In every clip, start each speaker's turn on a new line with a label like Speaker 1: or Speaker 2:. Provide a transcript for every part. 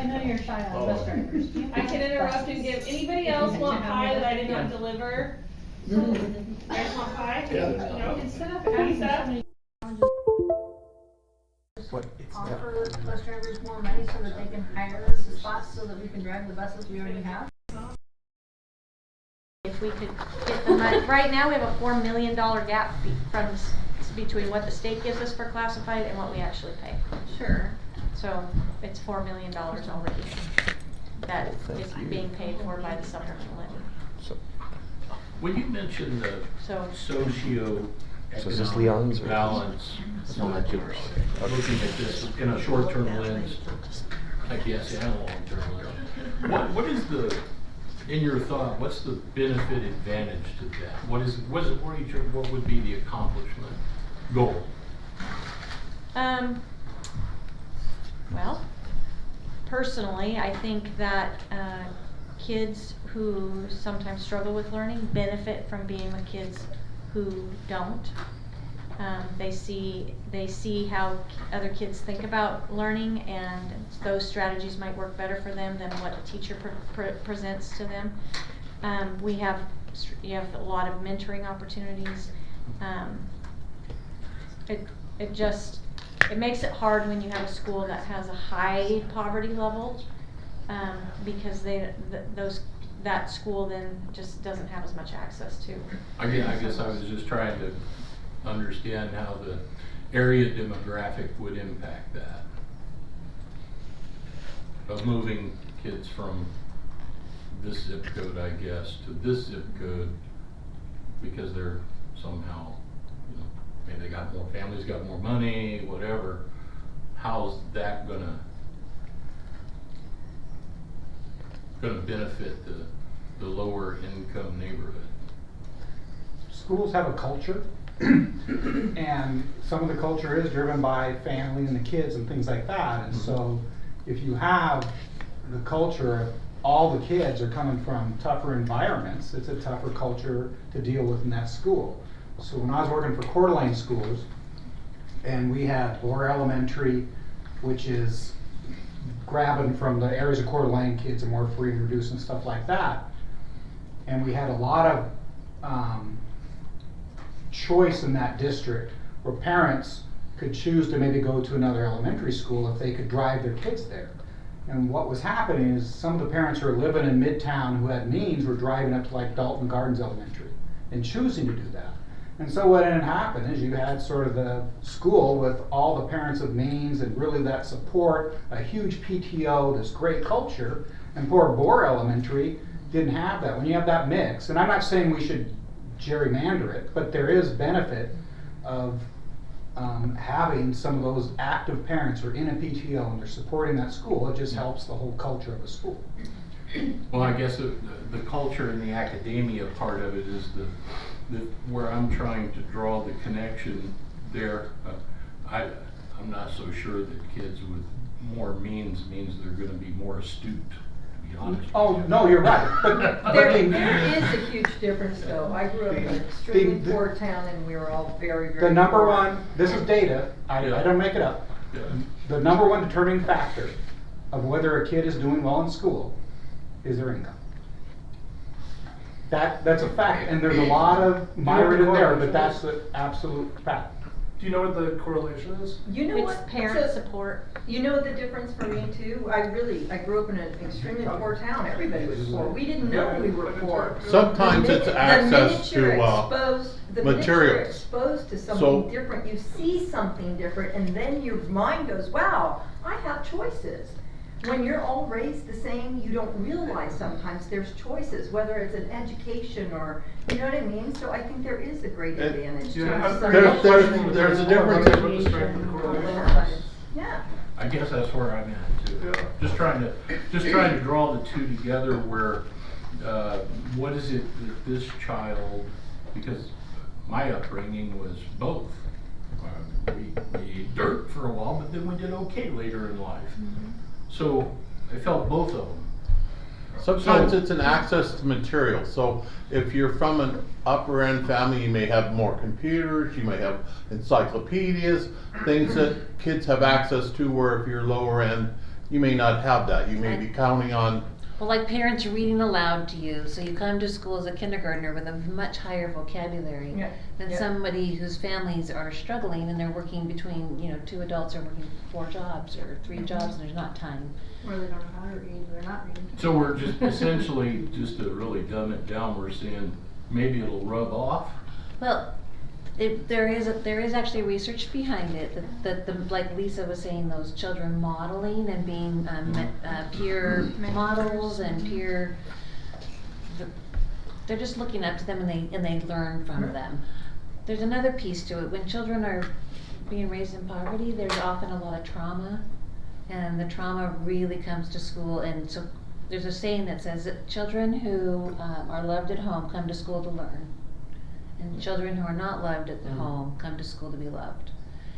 Speaker 1: know you're shy on bus drivers.
Speaker 2: I can interrupt and give, anybody else want pie that I did not deliver? You guys want pie? No?
Speaker 1: Instead of adding so many
Speaker 3: offer bus drivers more money so that they can hire us the spots so that we can drive the buses we already have?
Speaker 4: If we could get the money, right now we have a $4 million gap between what the state gives us for classified and what we actually pay.
Speaker 3: Sure.
Speaker 4: So it's $4 million already that is being paid for by the supplemental levy.
Speaker 5: When you mentioned the socio-economic balance, looking at this in a short-term lens, I guess, and a long-term lens, what is the, in your thought, what's the benefit advantage to that? What would be the accomplishment goal?
Speaker 4: Well, personally, I think that kids who sometimes struggle with learning benefit from being with kids who don't. They see how other kids think about learning, and those strategies might work better for them than what the teacher presents to them. You have a lot of mentoring opportunities. It makes it hard when you have a school that has a high poverty level, because that school then just doesn't have as much access to.
Speaker 5: I guess I was just trying to understand how the area demographic would impact that. Of moving kids from this zip code, I guess, to this zip code because they're somehow, maybe they got more families, got more money, whatever. How's that gonna benefit the lower income neighborhood?
Speaker 6: Schools have a culture, and some of the culture is driven by family and the kids and things like that. And so if you have the culture of all the kids are coming from tougher environments, it's a tougher culture to deal with in that school. So when I was working for Coeur d'Alene schools, and we had Lower Elementary, which is grabbing from the areas of Coeur d'Alene, kids are more free and reduced and stuff like that. And we had a lot of choice in that district where parents could choose to maybe go to another elementary school if they could drive their kids there. And what was happening is some of the parents who were living in Midtown who had means were driving up to like Dalton Gardens Elementary and choosing to do that. And so what ended up happening is you had sort of the school with all the parents of means and really that support, a huge PTO, this great culture, and poor Boer Elementary didn't have that. When you have that mix, and I'm not saying we should gerrymander it, but there is benefit of having some of those active parents who are in a PTO and they're supporting that school. It just helps the whole culture of the school.
Speaker 5: Well, I guess the culture and the academia part of it is where I'm trying to draw the connection there. I'm not so sure that kids with more means they're going to be more astute, to be honest.
Speaker 6: Oh, no, you're right. But
Speaker 3: There is a huge difference though. I grew up in an extremely poor town and we were all very, very
Speaker 6: the number
Speaker 3: poor.
Speaker 6: one, this is data, I don't make it up.
Speaker 5: Yeah.
Speaker 6: The number one determining factor of whether a kid is doing well in school is their income. That's a fact, and there's a lot of myriad in there, but that's the absolute fact.
Speaker 7: Do you know what the correlation is?
Speaker 3: You know
Speaker 4: It's
Speaker 3: what?
Speaker 4: parent support.
Speaker 3: You know the difference for me too? I grew up in an extremely poor town. Everybody was poor. We didn't know we were poor.
Speaker 8: Sometimes it's access to
Speaker 3: The minute you're
Speaker 8: materials.
Speaker 3: exposed to something different, you see something different, and then your mind goes, wow, I have choices. When you're all raised the same, you don't realize sometimes there's choices, whether it's an education or, you know what I mean? So I think there is a great advantage to
Speaker 8: there's a difference.
Speaker 3: Yeah.
Speaker 5: I guess that's where I'm at too.
Speaker 7: Yeah.
Speaker 5: Just trying to draw the two together where, what is it that this child, because my upbringing was both. We ate dirt for a while, but then we did okay later in life. So I felt both of them.
Speaker 8: Sometimes it's an access to material. So if you're from an upper end family, you may have more computers, you may have encyclopedias, things that kids have access to, where if you're lower end, you may not have that. You may be counting on,
Speaker 9: Well, like parents reading aloud to you, so you come to school as a kindergartner with a much higher vocabulary
Speaker 3: Yeah.
Speaker 9: than
Speaker 3: Yeah.
Speaker 9: somebody whose families are struggling and they're working between, you know, 2 adults are working 4 jobs or 3 jobs and there's not time.
Speaker 1: Or they don't know how to read, they're not reading.
Speaker 5: So we're just essentially, just to really dumb it down, we're saying maybe it'll rub off.
Speaker 9: Well, there is actually research behind it that the, like Lisa was saying, those children modeling and being peer models and peer, they're just looking up to them and they learn from them. There's another piece to it. When children are being raised in poverty, there's often a lot of trauma, and the trauma really comes to school. And so there's a saying that says that children who are loved at home come to school to learn. And children who are not loved at the home come to school to be loved.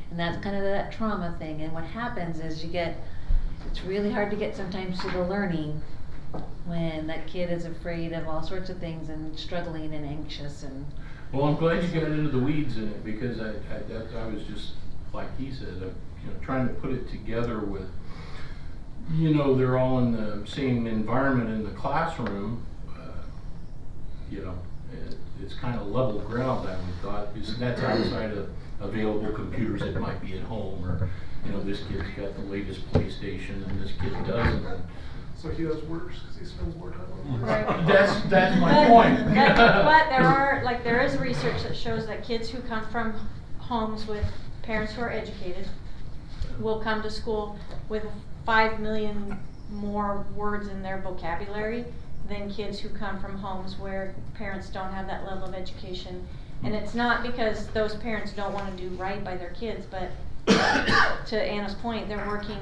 Speaker 9: And that's kind of that trauma thing. And what happens is it's really hard to get sometimes to the learning when that kid is afraid of all sorts of things and struggling and anxious and.
Speaker 5: Well, I'm glad you got into the weeds in it, because I was just, like he said, trying to put it together with, they're all in the same environment in the classroom, it's kind of level ground, I would thought, because that's outside of available computers that might be at home, or, this kid's got the latest PlayStation and this kid doesn't.
Speaker 7: So he does worse because he spends more time on work.
Speaker 4: Right.
Speaker 5: That's my point.
Speaker 4: But there is research that shows that kids who come from homes with parents who are educated will come to school with 5 million more words in their vocabulary than kids who come from homes where parents don't have that level of education. And it's not because those parents don't want to do right by their kids, but to Anna's point, they're working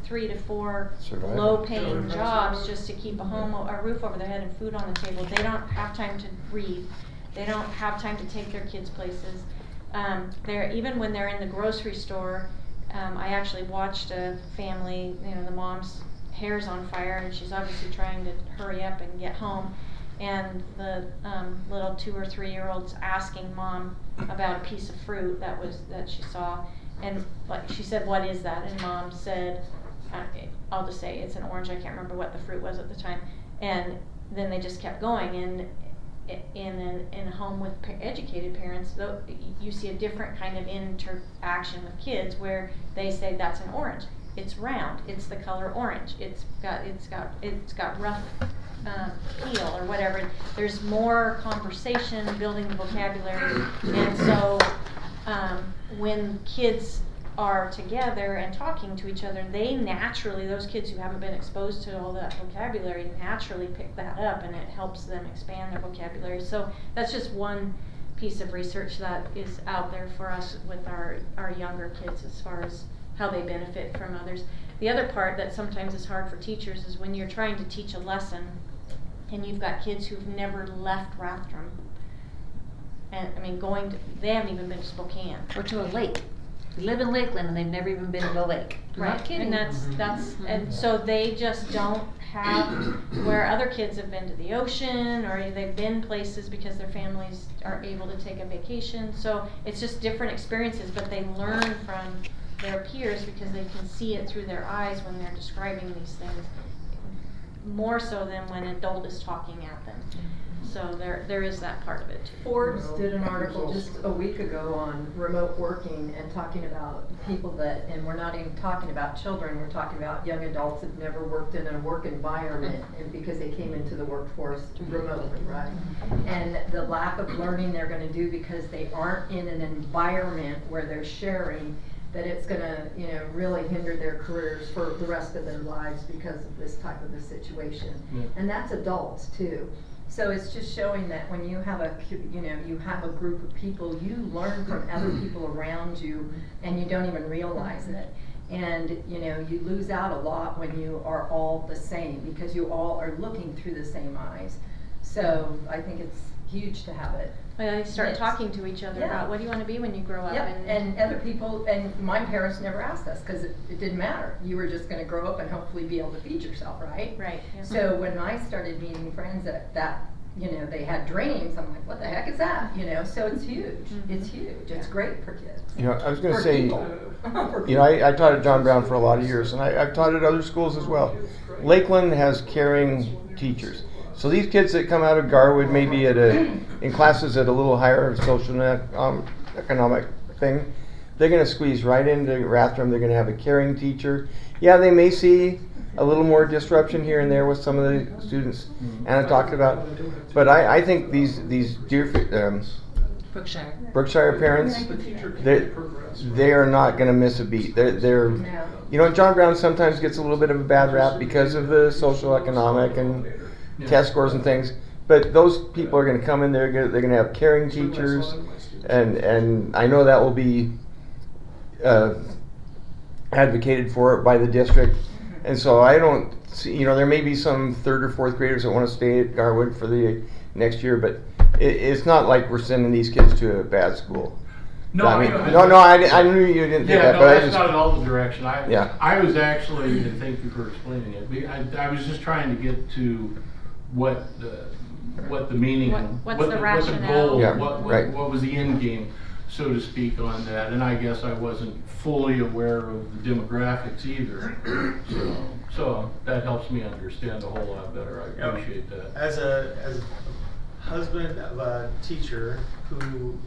Speaker 4: 3 to 4
Speaker 8: Survival.
Speaker 4: low-paying jobs just to keep a roof over their head and food on the table. They don't have time to read. They don't have time to take their kids places. Even when they're in the grocery store, I actually watched a family, the mom's hair's on fire and she's obviously trying to hurry up and get home, and the little 2 or 3 year olds asking mom about a piece of fruit that she saw, and like she said, "What is that?" And mom said, I'll just say it's an orange. I can't remember what the fruit was at the time. And then they just kept going. And in a home with educated parents, though, you see a different kind of interaction with kids where they say that's an orange. It's round. It's the color orange. It's got rough peel or whatever. There's more conversation, building the vocabulary, and so when kids are together and talking to each other, they naturally, those kids who haven't been exposed to all that vocabulary, naturally pick that up, and it helps them expand their vocabulary. So that's just one piece of research that is out there for us with our younger kids as far as how they benefit from others. The other part that sometimes is hard for teachers is when you're trying to teach a lesson and you've got kids who've never left Rathdrum. And they haven't even been to Spokane.
Speaker 9: Or to a lake. They live in Lakeland and they've never even been to a lake.
Speaker 4: Right.
Speaker 9: Not kidding.
Speaker 4: And that's and so they just don't have where other kids have been to the ocean, or they've been places because their families are able to take a vacation. So it's just different experiences, but they learn from their peers because they can see it through their eyes when they're describing these things, more so than when an adult is talking at them. So there is that part of it too.
Speaker 3: Forbes did an article just a week ago on remote working and talking about people and we're not even talking about children, we're talking about young adults who've never worked in a work environment and because they came into the workforce remotely, right? And the lack of learning they're going to do because they aren't in an environment where they're sharing, that it's going to, really hinder their careers for the rest of their lives because of this type of a situation. Yeah. And that's adults too. So it's just showing that when you have you have a group of people, you learn from other people around you and you don't even realize it. And you lose out a lot when you are all the same because you all are looking through the same eyes. So I think it's huge to have it.
Speaker 4: Well, they start talking to each other about what do you want to be when you grow up.
Speaker 3: Yep. And other people, and my parents never asked us because it didn't matter. You were just going to grow up and hopefully be able to feed yourself, right?
Speaker 4: Right. Yeah.
Speaker 3: So when I started meeting friends at that you know, they had dreams. I'm like, what the heck is that? You know, so it's huge.
Speaker 4: Mhm.
Speaker 3: It's huge. It's great for kids.
Speaker 10: You know, I was gonna
Speaker 3: For
Speaker 10: say,
Speaker 3: people. For
Speaker 10: you know, I taught at John Brown for a lot of years, and I've taught at other schools as well. Lakeland has caring teachers. So these kids that come out of Garwood, maybe in classes at a little higher social economic thing, they're gonna squeeze right into Rathdrum. They're gonna have a caring teacher. Yeah, they may see a little more disruption here and there with some of the students Anna talked about, but I think these
Speaker 9: Brookshire.
Speaker 10: Brookshire parents, they are not going to miss a beat. They're
Speaker 3: No.
Speaker 10: you know, John Brown sometimes gets a little bit of a bad rap because of the social economic and test scores and things. But those people are going to come in there. They're going to have caring teachers, and I know that will be advocated for by the district. And so I don't see, you know, there may be some 3rd or 4th graders that want to stay at Garwood for the next year, but it's not like we're sending these kids to a bad school.
Speaker 5: No,
Speaker 10: I mean, I knew you didn't think
Speaker 5: Yeah,
Speaker 10: that,
Speaker 5: no,
Speaker 10: but I
Speaker 5: that's
Speaker 10: just,
Speaker 5: not at all the direction.
Speaker 10: Yeah.
Speaker 5: I was actually, and thank you for explaining it. I was just trying to get to what the meaning,
Speaker 4: What's the
Speaker 5: what the
Speaker 4: rationale?
Speaker 5: goal,
Speaker 10: Yeah,
Speaker 5: what
Speaker 10: right.
Speaker 5: was the end game, so to speak, on that. And I guess I wasn't fully aware of the demographics either. So that helps me understand a whole lot better. I appreciate that.
Speaker 7: As a husband of a teacher who,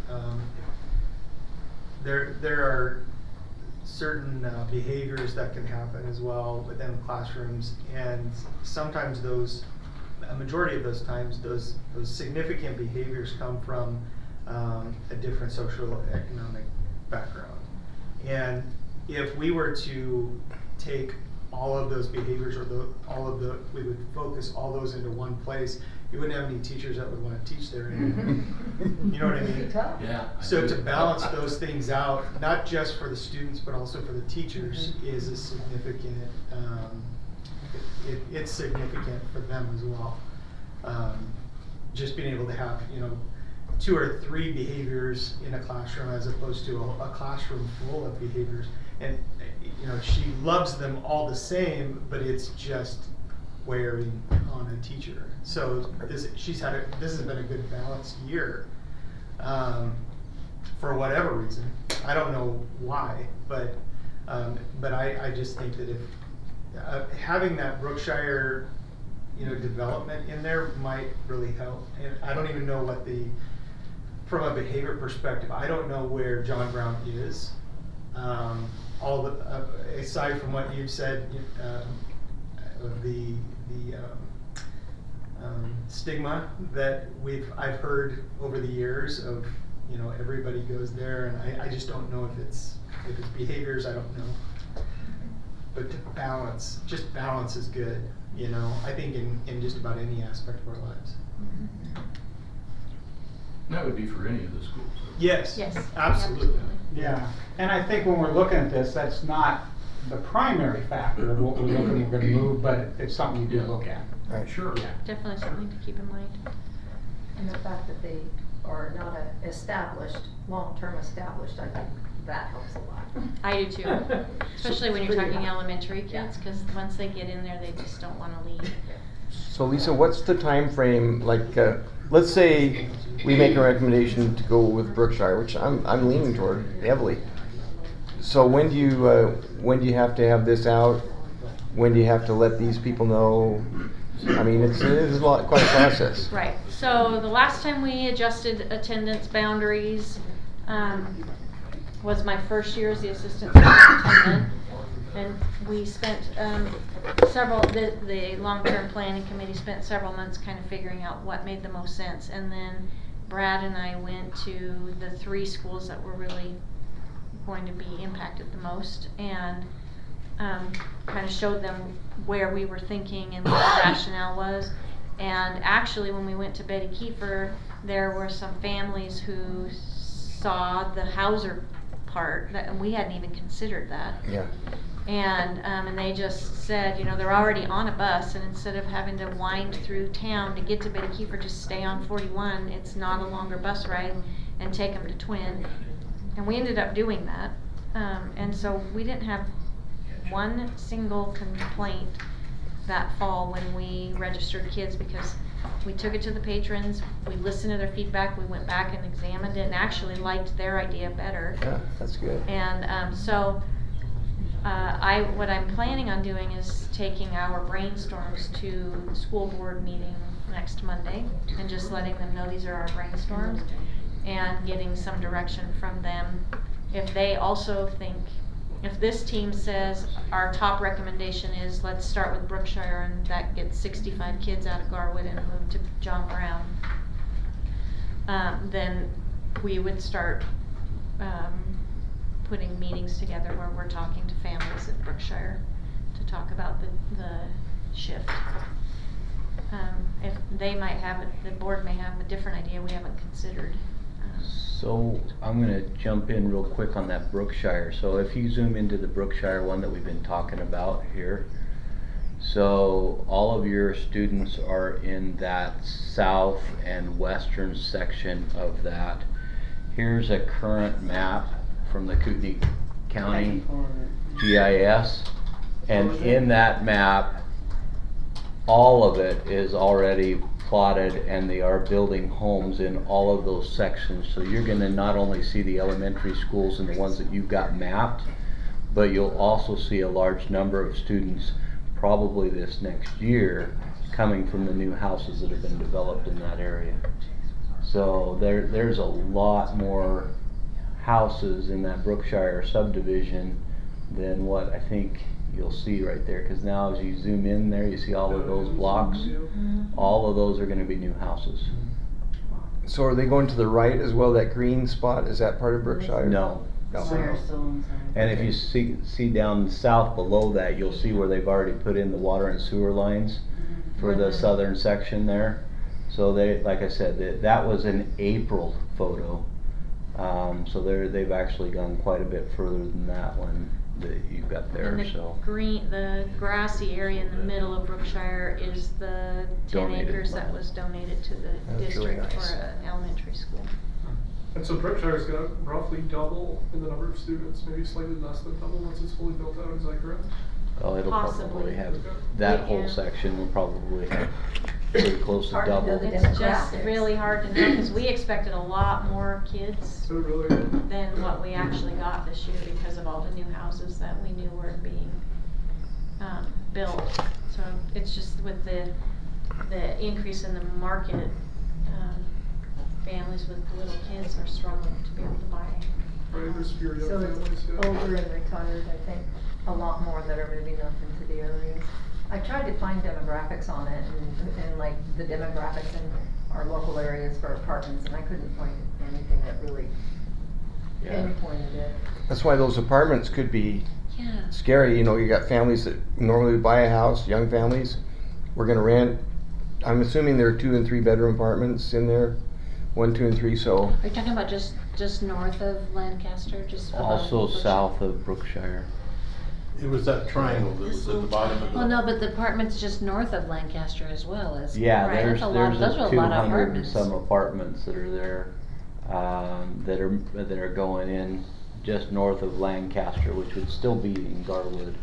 Speaker 7: there are certain behaviors that can happen as well within classrooms, and sometimes a majority of those times, those significant behaviors come from a different social economic background. And if we were to take all of those behaviors, or we would focus all those into one place, you wouldn't have any teachers that would want to teach there anymore. You know what I mean?
Speaker 5: Yeah.
Speaker 7: So to balance those things out, not just for the students, but also for the teachers, is a significant, it's significant for them as well. Just being able to have, you know, 2 or 3 behaviors in a classroom as opposed to a classroom full of behaviors. And, you know, she loves them all the same, but it's just wearing on a teacher. So this has been a good balanced year, for whatever reason. I don't know why, but I just think that if having that Brookshire, you know, development in there might really help. And I don't even know from a behavior perspective, I don't know where John Brown is. Aside from what you've said, the stigma that I've heard over the years of, you know, everybody goes there, and I just don't know if it's behaviors. I don't know. But to balance is good. You know, I think in just about any aspect of our lives.
Speaker 5: That would be for any of the schools.
Speaker 7: Yes.
Speaker 4: Yes.
Speaker 7: Absolutely.
Speaker 6: Yeah, and I think when we're looking at this, that's not the primary factor of what we're going to move, but it's something you do look at.
Speaker 10: right.
Speaker 5: Sure.
Speaker 6: Yeah.
Speaker 4: Definitely something to keep in mind.
Speaker 3: And the fact that they are not long-term established, I think that helps a lot.
Speaker 4: I do too, especially when you're talking elementary kids, because once they get in there, they just don't want to leave.
Speaker 10: So Lisa, what's the time frame? Like, let's say we make a recommendation to go with Brookshire, which I'm leaning toward heavily. So when do you have to have this out? When do you have to let these people know? I mean, it's quite a process.
Speaker 4: Right. So the last time we adjusted attendance boundaries was my first year as the assistant superintendent, and we spent the long-term planning committee spent several months kind of figuring out what made the most sense, and then Brad and I went to the 3 schools that were really going to be impacted the most, and kind of showed them where we were thinking and what the rationale was. And actually, when we went to Betty Kiefer, there were some families who saw the Hauser part, and we hadn't even considered that.
Speaker 10: Yeah.
Speaker 4: And they just said, you know, they're already on a bus, and instead of having to wind through town to get to Betty Kiefer, just stay on 41. It's not a longer bus ride, and take them to Twin. And we ended up doing that. And so we didn't have one single complaint that fall when we registered kids, because we took it to the patrons, we listened to their feedback, we went back and examined it and actually liked their idea better.
Speaker 10: Yeah, that's good.
Speaker 4: And what I'm planning on doing is taking our brainstorms to the school board meeting next Monday and just letting them know these are our brainstorms and getting some direction from them. If they also think, if this team says our top recommendation is let's start with Brookshire and that gets 65 kids out of Garwood and move to John Brown, then we would start putting meetings together where we're talking to families at Brookshire to talk about the shift. If they might have, the board may have a different idea we haven't considered.
Speaker 11: So I'm gonna jump in real quick on that Brookshire. So if you zoom into the Brookshire one that we've been talking about here, so all of your students are in that south and western section of that. Here's a current map from the Kootenai County GIS, and in that map, all of it is already plotted, and they are building homes in all of those sections. So you're gonna not only see the elementary schools and the ones that you've got mapped, but you'll also see a large number of students probably this next year coming from the new houses that have been developed in that area. So there's a lot more houses in that Brookshire subdivision than what I think you'll see right there, because now as you zoom in there, you see all of those blocks. All of those are going to be new houses.
Speaker 10: So are they going to the right as well, that green spot, is that part of Brookshire?
Speaker 11: No.
Speaker 10: No.
Speaker 11: And if you see down south below that, you'll see where they've already put in the water and sewer lines for the southern section there. So they, like I said, that was an April photo. So they've actually gone quite a bit further than that one that you've got there.
Speaker 4: And the grassy area in the middle of Brookshire is the 10
Speaker 11: Donated.
Speaker 4: acres that was donated to the
Speaker 10: That's really
Speaker 4: district
Speaker 10: nice.
Speaker 4: for an elementary school.
Speaker 12: And so Brookshire's got roughly double in the number of students, maybe slightly less than double once it's fully built out, is that correct?
Speaker 11: Oh, it'll
Speaker 4: Possibly.
Speaker 11: probably have, that
Speaker 4: Yeah.
Speaker 11: whole section will probably have pretty close to
Speaker 3: Hard to know
Speaker 11: double.
Speaker 3: the
Speaker 4: It's just
Speaker 3: demographics.
Speaker 4: really hard to know, because we expected a lot more kids
Speaker 12: So really,
Speaker 4: than what we actually got this year because of all the new houses that we knew were being built. So it's just with the increase in the market, families with little kids are struggling to be able to buy.
Speaker 12: right, there's fewer young
Speaker 3: So it's
Speaker 12: families, yeah.
Speaker 3: older and retired, I think, a lot more that are moving up into the areas. I tried to find demographics on it and like the demographics in our local areas for apartments, and I couldn't find anything that really pinpointed it.
Speaker 10: That's why those apartments could be
Speaker 9: Yeah.
Speaker 10: scary. You know, you got families that normally would buy a house, young families. We're gonna rent, I'm assuming there are 2 and 3 bedroom apartments in there, 1, 2, and 3, so.
Speaker 9: Are you talking about just north of Lancaster, just above
Speaker 11: Also
Speaker 9: Brookshire?
Speaker 11: south of Brookshire.
Speaker 8: It was that triangle that was at the bottom of the.
Speaker 9: Well, no, but the apartment's just north of Lancaster as well as.
Speaker 11: Yeah,
Speaker 9: right,
Speaker 11: there's
Speaker 9: that's a lot, those are a lot of
Speaker 11: 200 and
Speaker 9: apartments.
Speaker 11: some apartments that are there, that are going in just north of Lancaster, which would still be in Garwood.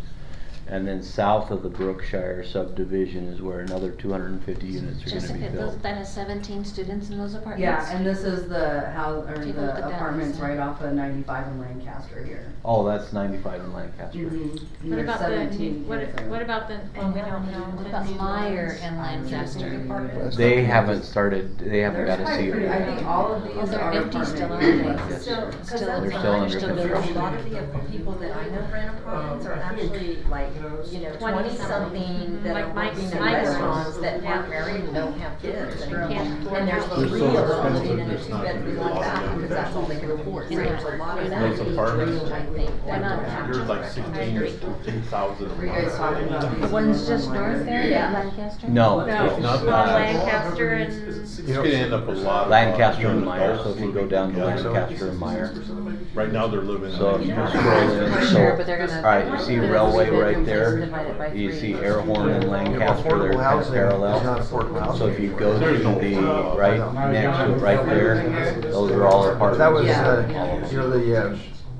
Speaker 11: And then south of the Brookshire subdivision is where another 250 units are gonna be
Speaker 9: Jessica,
Speaker 11: built.
Speaker 9: that has 17 students in those apartments?
Speaker 1: Yeah, and this is the house, or
Speaker 9: Take a look
Speaker 1: the
Speaker 9: at that.
Speaker 1: apartments right off of 95 in Lancaster here.
Speaker 11: Oh, that's 95 in Lancaster.
Speaker 1: And
Speaker 4: What
Speaker 1: there's
Speaker 4: about
Speaker 1: 17
Speaker 4: what
Speaker 1: kids there.
Speaker 4: about the, well, we don't know.
Speaker 9: What
Speaker 4: the
Speaker 9: about
Speaker 4: new
Speaker 9: Meyer
Speaker 4: ones.
Speaker 9: and Lancaster?
Speaker 11: They haven't started, they haven't got a
Speaker 1: There's quite a few. I think
Speaker 11: CO.
Speaker 1: all of these
Speaker 9: Oh, they're
Speaker 1: are
Speaker 9: empty still,
Speaker 1: apartment
Speaker 9: aren't they?
Speaker 1: complexes.
Speaker 3: So, cause
Speaker 9: Still
Speaker 3: that's
Speaker 9: under
Speaker 11: still
Speaker 3: fine,
Speaker 11: under
Speaker 3: but
Speaker 11: construction.
Speaker 3: a lot of the people that I know rent apartments are actually like, you know, 20-something that are
Speaker 4: Like Mike's-
Speaker 3: working in
Speaker 4: Mike's
Speaker 3: restaurants
Speaker 4: house.
Speaker 3: that
Speaker 4: Yeah.
Speaker 3: aren't married and don't have kids. And
Speaker 4: Can't afford
Speaker 3: and there's
Speaker 4: houses.
Speaker 3: 3
Speaker 8: They're so
Speaker 3: of them
Speaker 8: expensive,
Speaker 3: living in a
Speaker 8: there's not gonna be
Speaker 3: 2-bedroom
Speaker 8: a
Speaker 3: like
Speaker 8: lot
Speaker 3: that
Speaker 8: of
Speaker 3: because that's all they can afford. So there's a lot of
Speaker 8: Those apartments,
Speaker 3: I think.
Speaker 9: Why not?
Speaker 8: there's like 16 or 15,000.
Speaker 1: Were you guys talking about
Speaker 9: The
Speaker 1: these?
Speaker 9: one's just north there,
Speaker 3: Yeah.
Speaker 9: Lancaster?
Speaker 11: No,
Speaker 4: No,
Speaker 11: it's not
Speaker 4: well,
Speaker 11: that.
Speaker 4: Lancaster and,
Speaker 8: It's gonna end up with a lot of.
Speaker 11: Lancaster and
Speaker 8: young
Speaker 11: Meyer,
Speaker 8: adults
Speaker 11: so if you go
Speaker 8: moving
Speaker 11: down to
Speaker 8: together.
Speaker 11: Lancaster and Meyer.
Speaker 8: Right now, they're living.
Speaker 11: So
Speaker 8: in
Speaker 11: if you
Speaker 8: a-
Speaker 11: scroll in,
Speaker 9: For
Speaker 11: so,
Speaker 9: sure, but they're gonna.
Speaker 11: alright, you see railway right there?
Speaker 9: Divided by
Speaker 11: You
Speaker 9: 3.
Speaker 11: see Airhorn and Lancaster, they're
Speaker 10: Affordable
Speaker 11: kind of
Speaker 10: housing is not
Speaker 11: parallel.
Speaker 10: affordable housing.
Speaker 11: So if you go to the, right next to it, right there, those are all apartments.
Speaker 10: That was,
Speaker 1: Yeah.
Speaker 10: you know, the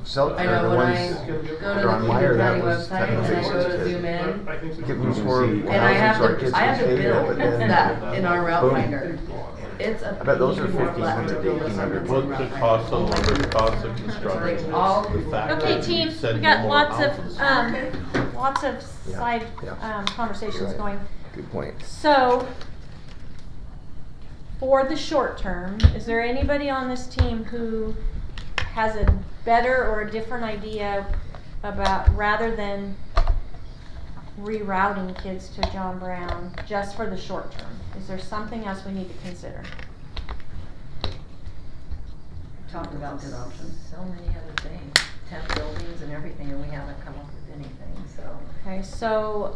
Speaker 10: cell,
Speaker 1: I
Speaker 10: or
Speaker 1: know
Speaker 10: the
Speaker 1: when
Speaker 10: ones
Speaker 1: I
Speaker 10: that
Speaker 1: go to
Speaker 10: are
Speaker 1: the
Speaker 10: on
Speaker 1: Cleveland
Speaker 10: wire, that
Speaker 1: County
Speaker 10: was
Speaker 1: website
Speaker 10: kind of
Speaker 1: and I
Speaker 10: big
Speaker 1: go to
Speaker 10: ones.
Speaker 1: zoom in,
Speaker 12: I think so.
Speaker 10: Get them for
Speaker 1: and I have
Speaker 10: so our
Speaker 1: to,
Speaker 10: kids
Speaker 1: I
Speaker 10: can
Speaker 1: have to
Speaker 10: stay there,
Speaker 1: build
Speaker 10: but then.
Speaker 1: that in our route
Speaker 10: boom.
Speaker 1: finder. It's a
Speaker 10: I bet those are
Speaker 1: pain in the butt
Speaker 10: 1,500
Speaker 1: to
Speaker 10: to
Speaker 1: build
Speaker 10: 1,800.
Speaker 1: something in
Speaker 8: What's the
Speaker 1: route
Speaker 8: cost of
Speaker 1: finder.
Speaker 8: lumber, cost of construction?
Speaker 1: All-
Speaker 8: The fact
Speaker 4: Okay,
Speaker 8: that you
Speaker 4: team,
Speaker 8: said
Speaker 4: we
Speaker 8: no
Speaker 4: got
Speaker 8: more houses.
Speaker 4: lots of
Speaker 10: Yeah,
Speaker 4: side,
Speaker 10: yeah.
Speaker 4: conversations
Speaker 10: You're right.
Speaker 4: going.
Speaker 10: Good point.
Speaker 4: So, for the short term, is there anybody on this team who has a better or a different idea about, rather than rerouting kids to John Brown, just for the short term? Is there something else we need to consider?
Speaker 1: Talked about good options.
Speaker 3: So many other things, 10 buildings and everything, and we haven't come up with anything, so.
Speaker 4: Okay, so,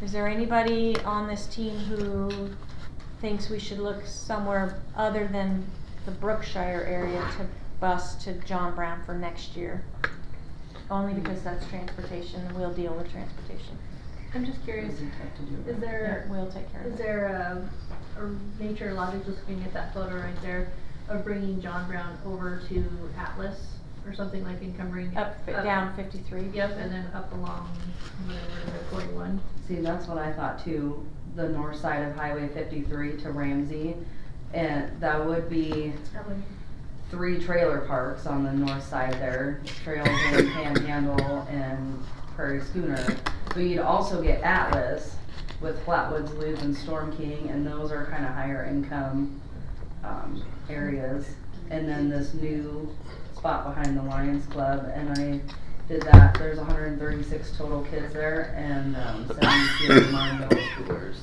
Speaker 4: is there anybody on this team who thinks we should look somewhere other than the Brookshire area to bus to John Brown for next year? Only because that's transportation, and we'll deal with transportation.
Speaker 13: I'm just curious,
Speaker 1: Easy tough to do.
Speaker 13: is there,
Speaker 4: We'll take care of it.
Speaker 13: is there a nature logic, just looking at that photo right there, of bringing John Brown over to Atlas or something like encumbering?
Speaker 4: Down 53.
Speaker 13: Yep, and then up along, whatever, 41.
Speaker 1: See, that's what I thought too, the north side of Highway 53 to Ramsey. And that would be 3 trailer parks on the north side there, Trails and Panhandle and Prairie Schooner. But you'd also get Atlas with Flatwoods Loop and Storm King, and those are kind of higher income areas. And then this new spot behind the Lions Club, and I did that, there's 136 total kids there, and 72 of them are middle schoolers.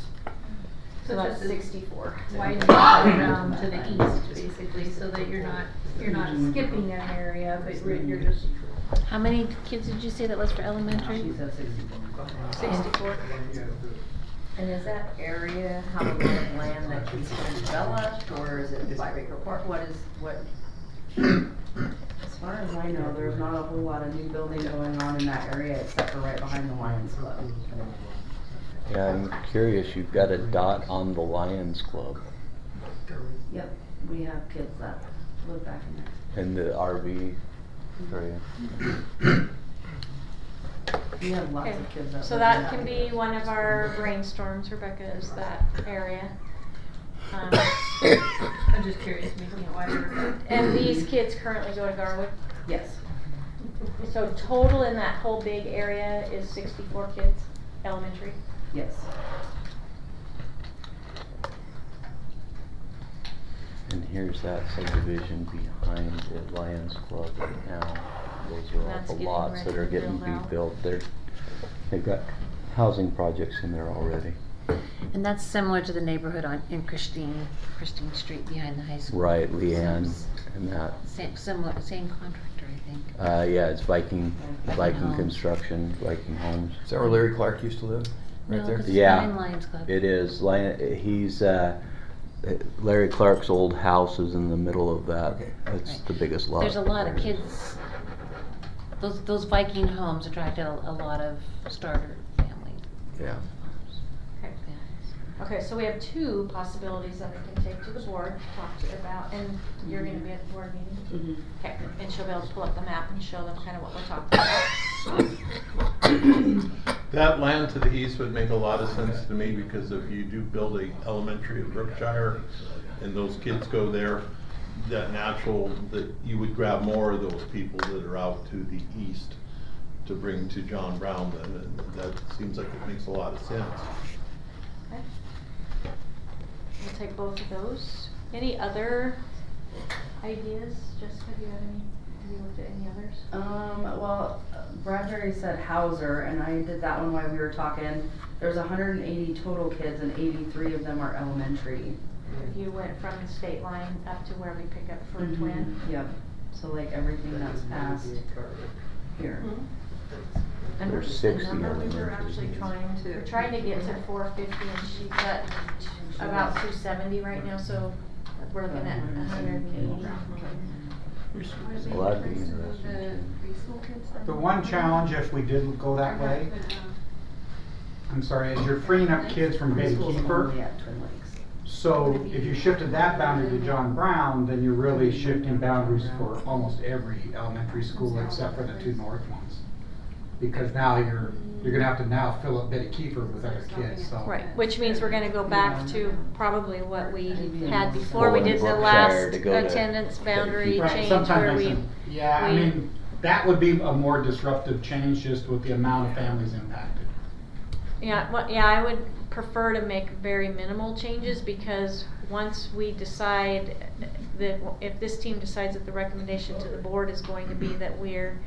Speaker 4: So that's
Speaker 13: just
Speaker 4: 64.
Speaker 13: Widen it around to the east, basically, so that you're not skipping an area, but you're just.
Speaker 9: How many kids did you say that was for elementary?
Speaker 1: She said 64.
Speaker 9: 64.
Speaker 3: And is that area have a lot of land that can still be developed, or is it 5-acre park? What?
Speaker 1: As far as I know, there's not a whole lot of new building going on in that area except for right behind the Lions Club.
Speaker 11: Yeah, I'm curious, you've got a dot on the Lions Club
Speaker 1: Yep, we have kids that live back in there.
Speaker 11: in the RV area.
Speaker 1: We have lots
Speaker 4: Okay,
Speaker 1: of kids that
Speaker 4: so
Speaker 1: live
Speaker 4: that
Speaker 1: in
Speaker 4: can be
Speaker 1: area.
Speaker 4: one of our brainstorms, Rebecca, is that area.
Speaker 13: I'm just curious, making it wider.
Speaker 4: And these kids currently go to Garwood.
Speaker 1: Yes,
Speaker 4: So total in that whole big area is 64 kids, elementary.
Speaker 1: yes.
Speaker 11: And here's that subdivision behind the Lions Club right now. Those are all
Speaker 9: That's
Speaker 11: the
Speaker 9: getting
Speaker 11: lots
Speaker 9: ready
Speaker 11: that are
Speaker 9: to
Speaker 11: getting
Speaker 9: build out.
Speaker 11: built. They've got housing projects in there already.
Speaker 9: And that's similar to the neighborhood in Christine Street behind the high school.
Speaker 11: Right, Leanne and that.
Speaker 9: Same contractor, I think.
Speaker 11: Yeah, it's Viking
Speaker 9: Homes.
Speaker 11: Construction, Viking Homes.
Speaker 10: Is that where Larry Clark used to live? Right
Speaker 9: No,
Speaker 10: there?
Speaker 9: 'cause it's
Speaker 11: Yeah,
Speaker 9: behind Lions Club.
Speaker 11: it is. He's, Larry Clark's old house is in the middle of that.
Speaker 10: Okay.
Speaker 11: It's
Speaker 9: Right.
Speaker 11: the biggest lot.
Speaker 9: There's a lot of
Speaker 11: there.
Speaker 9: kids, those Viking homes attract a lot of starter families.
Speaker 10: Yeah.
Speaker 4: Okay. Okay, so we have 2 possibilities that we can take to the board, talk to you about, and you're gonna be at the board meeting?
Speaker 1: Mhm.
Speaker 4: Okay, and she'll be able to pull up the map and show them kind of what we're talking about.
Speaker 8: That land to the east would make a lot of sense to me, because if you do build a elementary in Brookshire and those kids go there, that natural, that you would grab more of those people that are out to the east to bring to John Brown, then, and that seems like it makes a lot of sense.
Speaker 4: Okay. We'll take both of those. Any other ideas? Jessica, do you looked at any others?
Speaker 1: Well, Bradbury said Hauser, and I did that one while we were talking. There's 180 total kids, and 83 of them are elementary.
Speaker 4: If you went from the state line up to where we pick up for
Speaker 1: Mhm.
Speaker 4: Twin.
Speaker 1: Yep, so like everything that's past here.
Speaker 4: And
Speaker 11: There's
Speaker 4: what's
Speaker 11: 60
Speaker 4: the number we were
Speaker 11: elementary.
Speaker 4: actually trying to? We're trying to get to 450, and she's at about 270 right now, so we're looking at 180.
Speaker 11: Well, that'd be interesting.
Speaker 6: The one challenge if we didn't go that way, I'm sorry, is you're freeing up kids from Bay
Speaker 1: School's
Speaker 6: Kiefer.
Speaker 1: only at Twin Lakes.
Speaker 6: So if you shifted that boundary to John Brown, then you're really shifting boundaries for almost every elementary school except for the two north ones. Because now you're gonna have to now fill up Betty Kiefer with other kids, so.
Speaker 4: Right, which means we're gonna go back to probably what we had before we
Speaker 11: Going
Speaker 4: did the
Speaker 11: Brookshire
Speaker 4: last
Speaker 11: to go to
Speaker 4: attendance boundary
Speaker 6: Right,
Speaker 4: change
Speaker 6: sometimes
Speaker 4: where
Speaker 6: makes
Speaker 4: we.
Speaker 6: sense. Yeah, I
Speaker 4: we-
Speaker 6: mean, that would be a more disruptive change just with the amount of families impacted.
Speaker 4: Yeah, well, yeah, I would prefer to make very minimal changes because once we decide that, if this team decides that the recommendation to the board is going to be that we're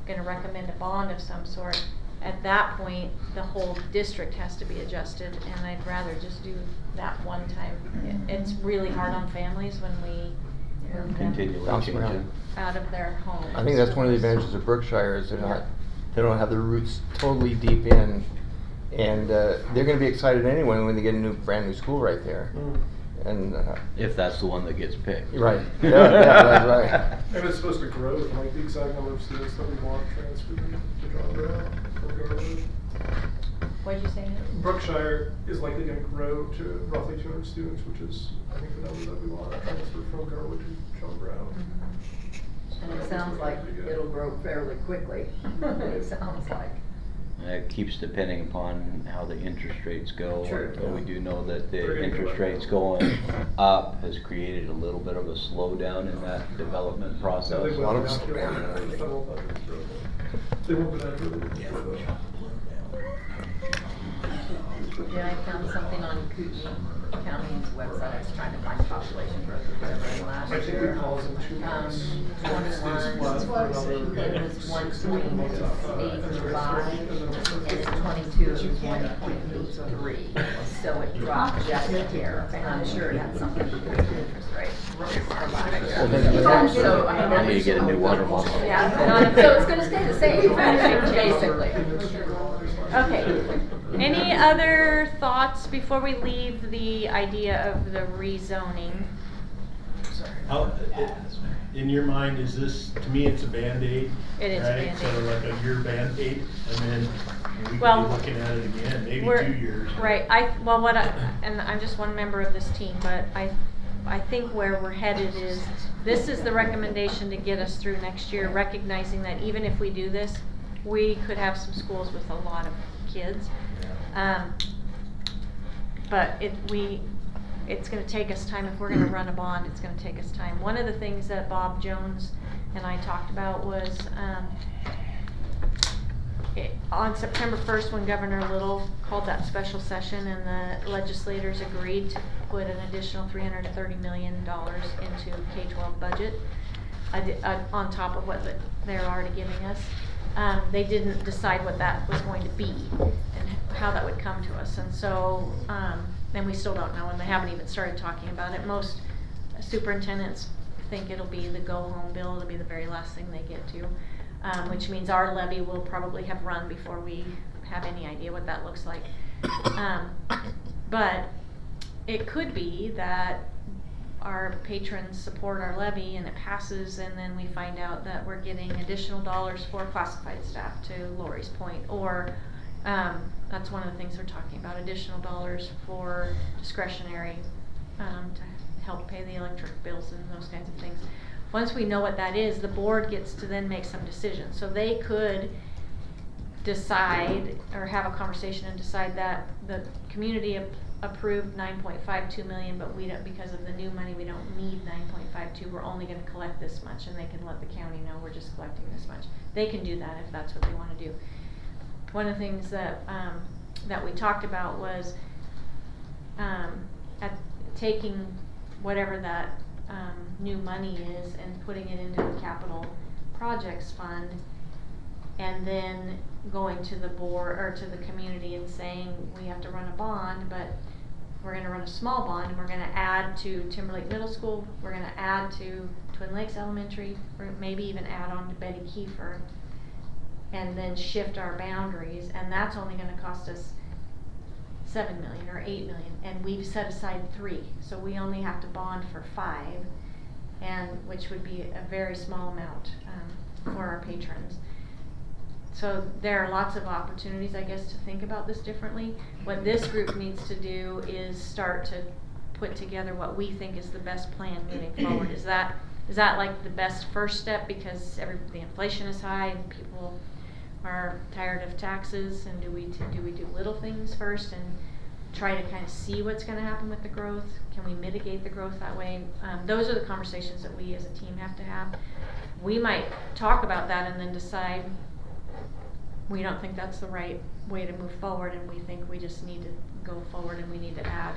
Speaker 4: gonna recommend a bond of some sort, at that point, the whole district has to be adjusted, and I'd rather just do that one time. It's really hard on families when we move them
Speaker 11: Continually
Speaker 10: Bouncing around.
Speaker 11: changing.
Speaker 4: out of their homes.
Speaker 10: I think that's one of the advantages of Brookshire is they don't have their roots totally deep in, and they're going to be excited anyway when they get a brand new school right there. And
Speaker 11: If that's the one that gets picked.
Speaker 10: right, yeah, that's right.
Speaker 12: And it's supposed to grow with like the exact number of students that we want transferred to John Brown from Garwood.
Speaker 4: What'd you say?
Speaker 12: Brookshire is likely going to grow to roughly 200 students, which is, I think, the number that we want to transfer from Garwood to John Brown.
Speaker 3: And it sounds like it'll grow fairly quickly. It sounds like.
Speaker 11: It keeps depending upon how the interest rates go.
Speaker 3: True.
Speaker 11: But we do know that
Speaker 12: They're
Speaker 11: the
Speaker 12: gonna go
Speaker 11: interest
Speaker 12: up.
Speaker 11: rates going up has created a little bit of a slowdown in that development process.
Speaker 12: They
Speaker 10: lot of
Speaker 12: won't
Speaker 10: slow
Speaker 12: have
Speaker 10: down.
Speaker 12: to- the federal budget's broken. They won't go down to the.
Speaker 3: Yeah, I found something on Kootenai County's website. I was trying to find population growth or whatever in last
Speaker 12: I think
Speaker 3: year.
Speaker 12: we pause in 2 months.
Speaker 3: 21,
Speaker 12: Stays flat for another-
Speaker 3: it was 1.85, and 22 is 1.83. So it dropped just a hair, and I'm sure it had something to do with the interest rate. So, I mean,
Speaker 11: Now you get a new water bottle.
Speaker 3: Yeah, so it's gonna stay the same, basically.
Speaker 4: Okay. Any other thoughts before we leave the idea of the rezoning?
Speaker 14: In your mind, is this, to me, it's a Band-Aid?
Speaker 4: It is a
Speaker 14: right?
Speaker 4: Band-Aid.
Speaker 14: So like a year Band-Aid, and then we could be
Speaker 4: Well,
Speaker 14: looking at it again, maybe
Speaker 4: We're-
Speaker 14: 2 years.
Speaker 4: Right, and I'm just one member of this team, but I think where we're headed is, this is the recommendation to get us through next year, recognizing that even if we do this, we could have some schools with a lot of kids. But it's gonna take us time, if we're gonna run a bond, it's gonna take us time. One of the things that Bob Jones and I talked about was, on September 1st, when Governor Little called that special session and the legislators agreed to put an additional $330 million into K-12 budget, on top of what they're already giving us. They didn't decide what that was going to be and how that would come to us. And so, and we still don't know, and they haven't even started talking about it. Most superintendents think it'll be the go-home bill. It'll be the very last thing they get to, which means our levy will probably have run before we have any idea what that looks like. But it could be that our patrons support our levy and it passes, and then we find out that we're getting additional dollars for classified staff, to Lori's point, or that's one of the things we're talking about, additional dollars for discretionary to help pay the electric bills and those kinds of things. Once we know what that is, the board gets to then make some decisions. So they could decide or have a conversation and decide that the community approved 9.52 million, but we don't, because of the new money, we don't need 9.52. We're only going to collect this much, and they can let the county know we're just collecting this much. They can do that if that's what they want to do. One of the things that that we talked about was taking whatever that new money is and putting it into the capital projects fund, and then going to the board or to the community and saying we have to run a bond, but we're going to run a small bond, and we're going to add to Timberlake Middle School, we're going to add to Twin Lakes Elementary, or maybe even add on to Betty Kiefer, and then shift our boundaries, and that's only going to cost us $7 million or $8 million, and we've set aside 3, so we only have to bond for 5, and which would be a very small amount for our patrons. So there are lots of opportunities, I guess, to think about this differently. What this group needs to do is start to put together what we think is the best plan moving forward. Is that like the best first step, because the inflation is high and people are tired of taxes, and do we do little things first and try to kind of see what's going to happen with the growth? Can we mitigate the growth that way? Those are the conversations that we as a team have to have. We might talk about that and then decide we don't think that's the right way to move forward, and we think we just need to go forward and we need to add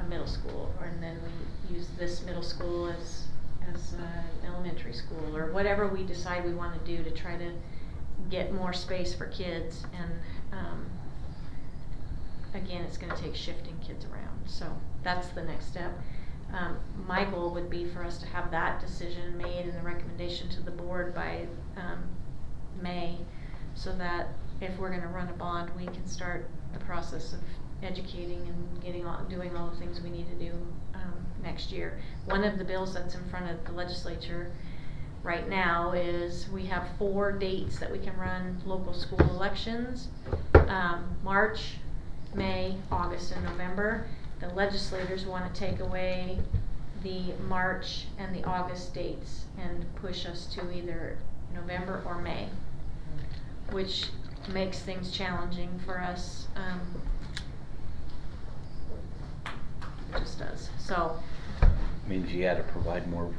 Speaker 4: a middle school, and then we use this middle school as elementary school, or whatever we decide we want to do to try to get more space for kids. And again, it's going to take shifting kids around, so that's the next step. My goal would be for us to have that decision made and the recommendation to the board by May, so that if we're going to run a bond, we can start the process of educating and doing all the things we need to do next year. One of the bills that's in front of the legislature right now is we have 4 dates that we can run local school elections: March, May, August, and November. The legislators want to take away the March and the August dates and push us to either November or May, which makes things challenging for us. It just does. So
Speaker 11: Means you gotta provide more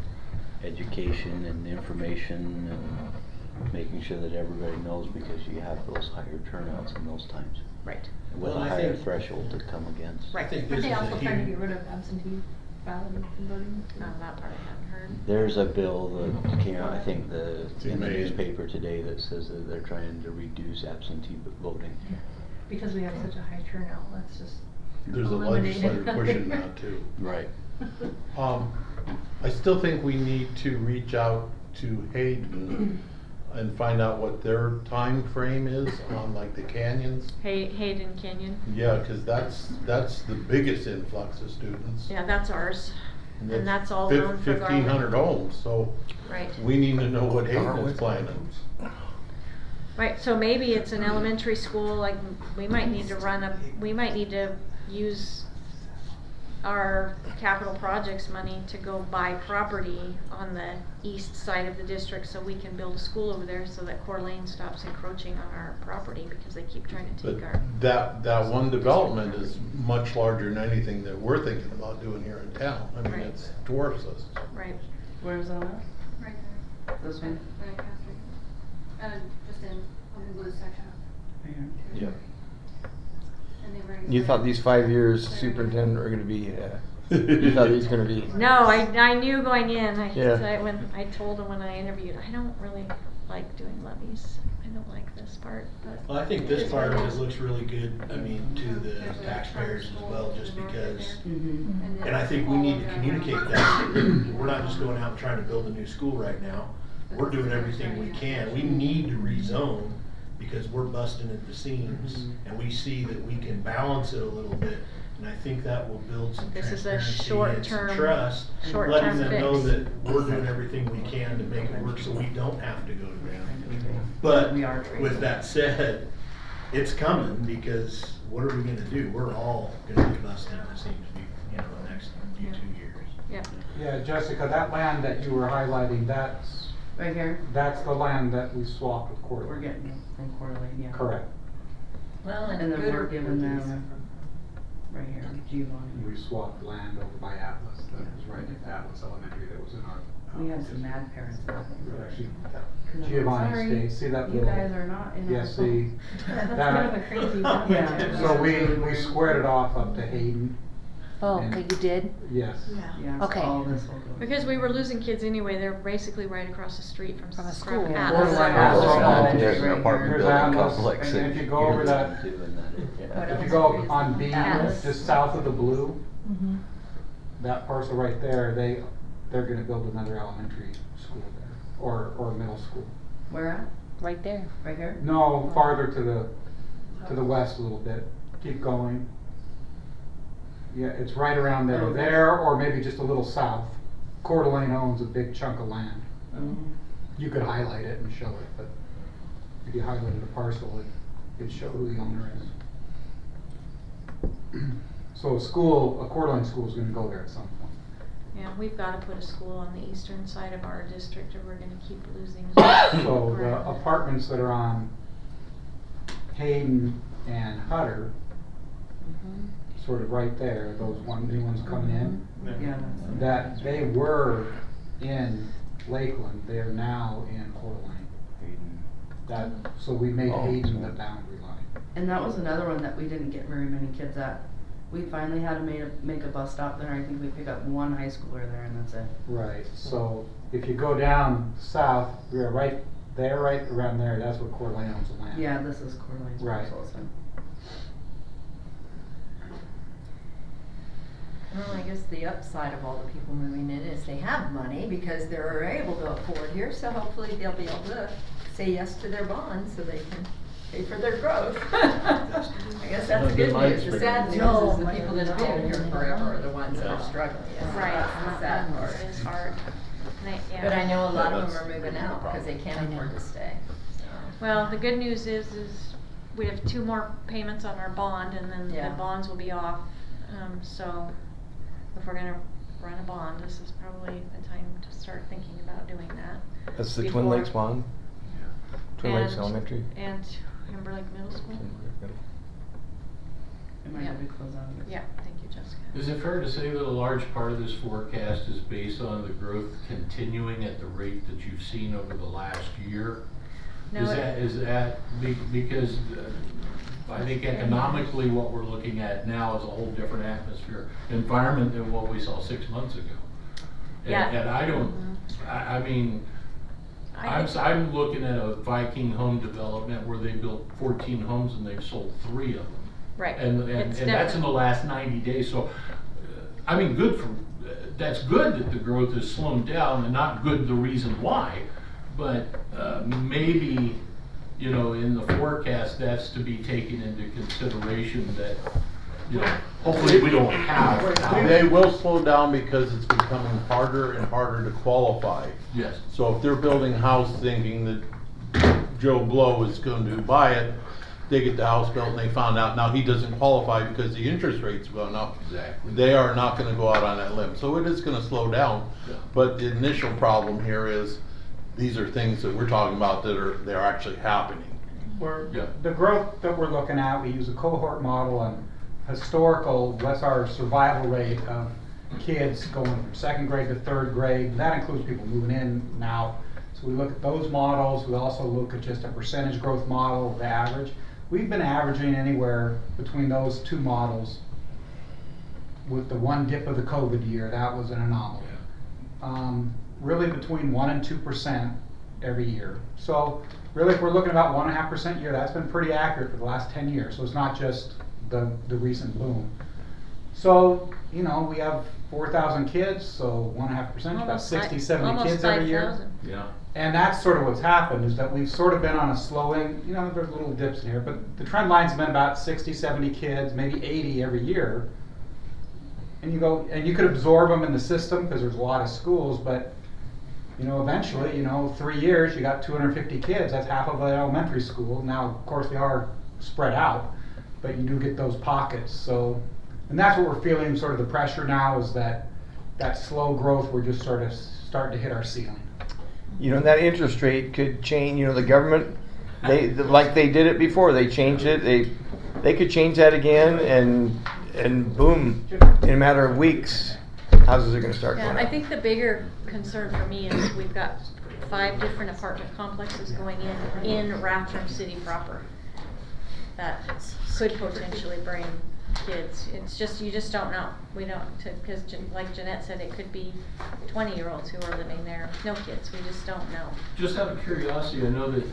Speaker 11: education and information and making sure that everybody knows, because you have those higher turnouts in those times.
Speaker 4: Right.
Speaker 11: With
Speaker 14: Well,
Speaker 11: a
Speaker 14: I
Speaker 11: higher
Speaker 14: think-
Speaker 11: threshold to come against.
Speaker 4: Right.
Speaker 14: I think
Speaker 13: Aren't
Speaker 14: this
Speaker 13: they
Speaker 14: is
Speaker 13: also
Speaker 14: a
Speaker 13: trying to
Speaker 14: huge,
Speaker 13: get rid of absentee balloting and voting?
Speaker 4: That part I hadn't heard.
Speaker 11: There's a bill that came out, I think in the
Speaker 8: Made.
Speaker 11: newspaper today, that says that they're trying to reduce absentee voting.
Speaker 13: Because we have such a high turnout, let's just
Speaker 8: There's a
Speaker 13: eliminate it.
Speaker 8: legislator pushing that too.
Speaker 11: Right.
Speaker 8: I still think we need to reach out to Hayden and find out what their time frame is on like the canyons.
Speaker 4: Hayden Canyon.
Speaker 8: Yeah, cause that's the biggest influx of students.
Speaker 4: Yeah, that's ours. And that's all known for
Speaker 8: 1,500 homes, so
Speaker 4: Right.
Speaker 8: we need to know what Hayden is planning.
Speaker 4: Right, so maybe it's an elementary school, like, we might need to use our capital projects money to go buy property on the east side of the district, so we can build a school over there, so that Coeur d'Alene stops encroaching on our property, because they keep trying to
Speaker 8: But
Speaker 4: take our.
Speaker 8: that one development is much larger than anything that we're thinking about doing here in town. I mean,
Speaker 4: Right.
Speaker 8: it's dwarfs us.
Speaker 4: Right.
Speaker 1: Where's that at?
Speaker 15: Right there.
Speaker 1: This one?
Speaker 15: Right, Catherine. Just in, on the blue section.
Speaker 1: Right here.
Speaker 11: Yep.
Speaker 15: And they bring.
Speaker 10: You thought these 5 years superintendent were gonna be, you thought he was gonna be.
Speaker 4: No, I knew going in,
Speaker 10: Yeah.
Speaker 4: when I told him when I interviewed, I don't really like doing levies. I don't like this part, but.
Speaker 14: well, I think this
Speaker 4: it's
Speaker 14: part
Speaker 4: what
Speaker 14: of
Speaker 4: it
Speaker 14: it
Speaker 4: is.
Speaker 14: looks really good, I mean, to the taxpayers as well, just because.
Speaker 1: Mm-hmm.
Speaker 14: And I think we need to communicate that. We're not just going out and trying to build a new school right now. We're doing everything we can. We need to rezone because we're busting at the seams, and we see that we can balance it a little bit. And I think that will build some
Speaker 4: This is a
Speaker 14: transparency and some
Speaker 4: short-term-
Speaker 14: trust,
Speaker 4: short-term
Speaker 14: letting them know
Speaker 4: fix.
Speaker 14: that we're doing everything we can to make it work so we don't have to go to them. But
Speaker 1: We are trading.
Speaker 14: with that said, it's coming, because what are we gonna do? We're all gonna be busting at the seams, the next few 2 years.
Speaker 4: Yeah.
Speaker 6: Yeah, Jessica, that land that you were highlighting,
Speaker 1: Right here?
Speaker 6: that's the land that we swapped with Coeur
Speaker 1: We're
Speaker 6: d'Alene.
Speaker 1: getting it from Coeur d'Alene, yeah.
Speaker 6: Correct.
Speaker 3: Well,
Speaker 1: And then
Speaker 3: good
Speaker 1: we're
Speaker 3: or
Speaker 1: giving
Speaker 3: poor these.
Speaker 1: them, right here, Giovanni.
Speaker 6: We swapped land over by Atlas, that was right at Atlas Elementary, that was in our.
Speaker 1: We have some mad parents in that
Speaker 6: we were actually-
Speaker 1: thing.
Speaker 6: Giovanni
Speaker 1: Sorry,
Speaker 6: State, see that
Speaker 1: You
Speaker 6: little.
Speaker 1: guys are not in
Speaker 6: Yeah,
Speaker 1: our.
Speaker 6: see.
Speaker 13: That's
Speaker 6: that-
Speaker 13: kind of a crazy one.
Speaker 1: Yeah.
Speaker 6: So we squared it off up to Hayden,
Speaker 9: Oh,
Speaker 6: And-
Speaker 9: okay, you did?
Speaker 6: yes.
Speaker 1: Yeah, so
Speaker 9: Okay.
Speaker 1: all this will go.
Speaker 4: Because we were losing kids anyway, they're basically right across the street from.
Speaker 9: From a school.
Speaker 6: Yeah.
Speaker 4: Atlas.
Speaker 6: Borderline
Speaker 10: Atlas
Speaker 6: Atlas
Speaker 10: Elementary,
Speaker 11: There's an
Speaker 10: right
Speaker 11: apartment
Speaker 6: here.
Speaker 11: building
Speaker 6: There's Atlas,
Speaker 11: complex.
Speaker 6: and if you go over that-
Speaker 11: Doing that,
Speaker 1: What
Speaker 6: If
Speaker 1: else?
Speaker 6: you go on B,
Speaker 1: Atlas.
Speaker 6: just south of the blue,
Speaker 13: Mhm.
Speaker 6: that parcel right there, they're gonna build another elementary school there, or middle school.
Speaker 1: Where at?
Speaker 9: Right there.
Speaker 1: Right here?
Speaker 6: No, farther to the west a little bit, keep going. Yeah, it's right around
Speaker 1: Oh,
Speaker 6: there, or maybe just a little south. Coeur d'Alene owns a big chunk of land. You could highlight it and show it, but if you highlighted a parcel, it'd show who the owner is. So So a Coeur d'Alene school is gonna go there at some point.
Speaker 4: Yeah, we've gotta put a school on the eastern side of our district or we're gonna keep losing.
Speaker 6: So the
Speaker 4: ground.
Speaker 6: apartments that are on Hayden and Hutter, sort of right there, those new ones coming in,
Speaker 1: Yeah.
Speaker 6: that they were in Lakeland, they're now in Coeur d'Alene. So we made
Speaker 10: Oh,
Speaker 6: Hayden
Speaker 10: so-
Speaker 6: the boundary line.
Speaker 1: And that was another one that we didn't get very many kids at. We finally had to make a bus stop there. I think we pick up one high schooler there and that's it.
Speaker 6: Right, so if you go down south, we're right there, right around there, that's where Coeur d'Alene owns the land.
Speaker 1: Yeah, this is Coeur d'Alene's
Speaker 6: Right.
Speaker 1: parcel, so.
Speaker 3: Well, I guess the upside of all the people moving in is they have money because they're able to afford here, so hopefully they'll be able to say yes to their bonds so they can pay for their growth. I guess that's the good news. The sad news is the people that have been here forever are the ones that are struggling.
Speaker 4: Right,
Speaker 3: That's the sad part.
Speaker 4: it is hard.
Speaker 3: But I know a lot
Speaker 8: Yeah,
Speaker 3: of them
Speaker 8: that's
Speaker 3: are moving out because they can't afford to stay.
Speaker 4: Well, the good news is we have 2 more payments on our bond and then
Speaker 3: Yeah.
Speaker 4: the bonds will be off. So if we're gonna run a bond, this is probably the time to start thinking about doing that.
Speaker 10: That's the Twin Lakes bond? Twin Lakes
Speaker 4: And-
Speaker 10: Elementary?
Speaker 4: And Timber Lake Middle School?
Speaker 1: It might have to close out.
Speaker 4: Yeah, thank you, Jessica.
Speaker 5: Is it fair to say that a large part of this forecast is based on the growth continuing at the rate that you've seen over the last year?
Speaker 4: No,
Speaker 5: Is that because I think economically what we're looking at now is a whole different environment than what we saw 6 months ago.
Speaker 4: Yeah.
Speaker 5: And I don't, I mean, I'm looking at a Viking home development where they built 14 homes and they've sold 3 of them.
Speaker 4: Right.
Speaker 5: And
Speaker 4: It's
Speaker 5: that's in the last 90 days, so, I mean, that's good that the growth is slowing down and not good the reason why, but, maybe, you know, in the forecast, that's to be taken into consideration that, you know, hopefully we don't have.
Speaker 8: They will slow down because it's becoming harder and harder to qualify.
Speaker 5: Yes.
Speaker 8: So if they're building a house thinking that Joe Blow is going to buy it, they get the house built and they found out now he doesn't qualify because the interest rate's gone up.
Speaker 5: Exactly.
Speaker 8: They are not gonna go out on that limb, so it is gonna slow down.
Speaker 5: Yeah.
Speaker 8: But the initial problem here is, these are things that we're talking about they're actually happening.
Speaker 5: Yeah.
Speaker 6: The growth that we're looking at, we use a cohort model and historical, what's our survival rate of kids going from 2nd grade to 3rd grade. That includes people moving in now. So we look at those models. We also look at just a percentage growth model of the average. We've been averaging anywhere between those 2 models. With the one dip of the COVID year, that was an anomaly. Really between 1% and 2% every year. So really if we're looking about 1.5% a year, that's been pretty accurate for the last 10 years. So it's not just the recent boom. So, you know, we have 4,000 kids, so 1.5%, about 60, 70 kids every year.
Speaker 4: Almost 5,000.
Speaker 5: Yeah.
Speaker 6: And that's sort of what's happened, is that we've sort of been on a slowing, you know, there's little dips in here, but the trend line's been about 60, 70 kids, maybe 80 every year. And you go, and you could absorb them in the system, because there's a lot of schools, but, you know, eventually, you know, 3 years, you got 250 kids, that's half of an elementary school. Now, of course, they are spread out, but you do get those pockets, so. And that's what we're feeling, sort of the pressure now, is that slow growth, we're just sort of starting to hit our ceiling.
Speaker 10: You know, that interest rate could change, you know, the government, like they did it before, they changed it, they could change that again and boom, in a matter of weeks, houses are gonna start going
Speaker 4: Yeah,
Speaker 10: up.
Speaker 4: I think the bigger concern for me is we've got 5 different apartment complexes going in Rathdrum City proper. That could potentially bring kids. It's just, you just don't know. We don't, because like Jeanette said, it could be 20-year-olds who are living there, no kids, we just don't know.
Speaker 5: Just out of curiosity, I know that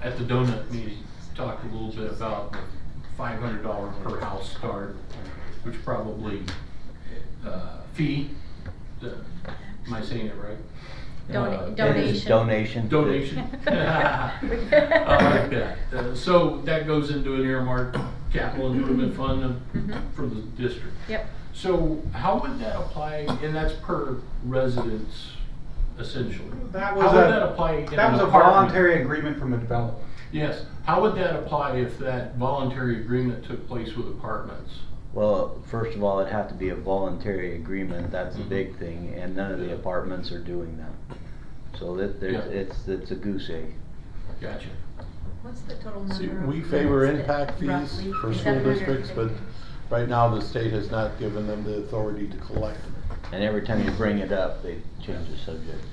Speaker 5: at the donut meeting, you talked a little bit about the $500 per house start, which probably fee, am I saying it right?
Speaker 4: Donation.
Speaker 11: Donation.
Speaker 5: I like that. So that goes into an earmarked capital improvement fund from the district.
Speaker 4: Yep.
Speaker 5: So how would that apply, and that's per residence essentially?
Speaker 6: That
Speaker 5: How would that apply in
Speaker 6: That was
Speaker 5: an
Speaker 6: a
Speaker 5: apartment?
Speaker 6: voluntary agreement from the developer.
Speaker 5: Yes. How would that apply if that voluntary agreement took place with apartments?
Speaker 11: Well, first of all, it'd have to be a voluntary agreement, that's the big thing, and none of the apartments are doing that. So that there's,
Speaker 5: Yeah.
Speaker 11: it's a goose egg.
Speaker 5: Gotcha.
Speaker 9: What's the total number
Speaker 8: See,
Speaker 9: of
Speaker 8: we favor
Speaker 9: units that
Speaker 8: impact fees
Speaker 9: roughly-
Speaker 8: for
Speaker 9: is
Speaker 8: school
Speaker 9: that
Speaker 8: districts, but
Speaker 9: 150?
Speaker 8: right now the state has not given them the authority to collect.
Speaker 11: And every time you bring it up, they change the subject.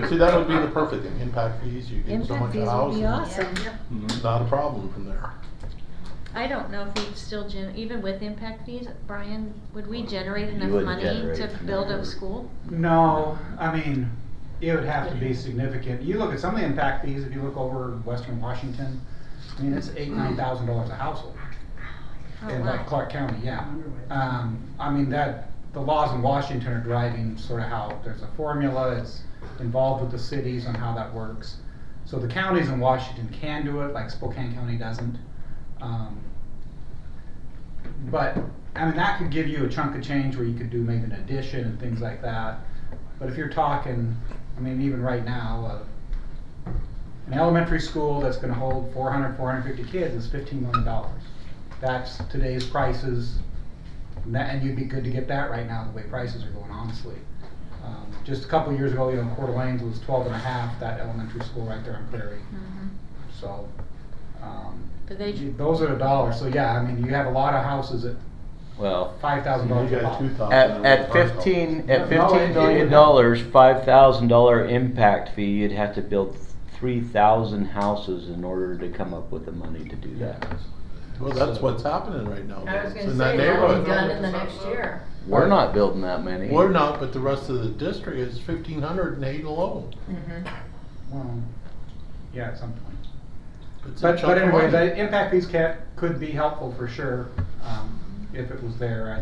Speaker 8: See, that would be the perfect thing, impact fees, you get so
Speaker 9: Impact
Speaker 8: much
Speaker 9: fees
Speaker 8: a house.
Speaker 9: would be
Speaker 8: and
Speaker 9: awesome.
Speaker 8: it's Not a problem from there.
Speaker 4: I don't know if we'd still even with impact fees, Brian, would we generate enough
Speaker 11: wouldn't
Speaker 4: money
Speaker 11: generate
Speaker 4: to
Speaker 11: enough.
Speaker 4: build a school?
Speaker 6: No, I mean, it would have to be significant. You look at some of the impact fees, if you look over Western Washington, I mean, it's $8,000-9,000 a household.
Speaker 4: Oh,
Speaker 6: In
Speaker 4: wow.
Speaker 6: like Clark County, yeah. I mean, the laws in Washington are driving sort of how, there's a formula, it's involved with the cities on how that works. So the counties in Washington can do it, like Spokane County doesn't. But, I mean, that could give you a chunk of change where you could do maybe an addition and things like that. But if you're talking, I mean, even right now, an elementary school that's gonna hold 400, 450 kids is $15 million. That's today's prices, and you'd be good to get that right now, the way prices are going, honestly. Just a couple of years ago, Coeur d'Alene's was 12 and a half, that elementary school right there on Prairie. So,
Speaker 4: But they,
Speaker 6: those are the dollars, so yeah, I mean, you have a lot of houses at
Speaker 11: Well,
Speaker 6: $5,000
Speaker 8: You
Speaker 6: a
Speaker 8: got
Speaker 6: pop.
Speaker 8: 2,000.
Speaker 11: at $15
Speaker 6: it
Speaker 11: million,
Speaker 6: would
Speaker 11: $5,000 impact fee, you'd have to build 3,000 houses in order to come up with the money to do that.
Speaker 8: Well, that's what's happening right now.
Speaker 3: I was
Speaker 8: though.
Speaker 3: gonna
Speaker 8: In that
Speaker 3: say, that'll be
Speaker 8: neighborhood.
Speaker 3: done in the next year.
Speaker 11: We're not building that many.
Speaker 8: We're not, but the rest of the district is 1,500 in Hayden alone.
Speaker 6: Well, yeah, at some point.
Speaker 8: It's a
Speaker 6: But
Speaker 8: chunk of
Speaker 6: anyway,
Speaker 8: money.
Speaker 6: the impact fees could be helpful for sure, if it was there.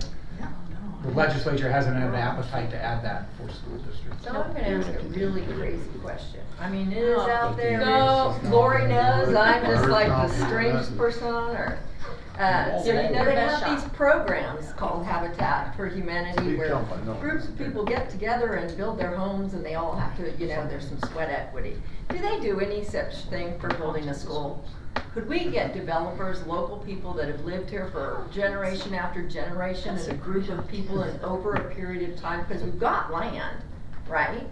Speaker 6: The legislature hasn't had an appetite to add that for school districts.
Speaker 3: So I'm gonna ask a really crazy question. I mean, it is out there.
Speaker 4: No.
Speaker 3: Lori knows I'm just like the strangest person on earth. So you know they have these programs called Habitat for Humanity
Speaker 8: Big
Speaker 3: where
Speaker 8: jump, I know.
Speaker 3: groups of people get together and build their homes and they all have to, there's some sweat equity. Do they do any such thing for building a school? Could we get developers, local people that have lived here for generation after generation as a group of people and over a period of time, because we've got land, right?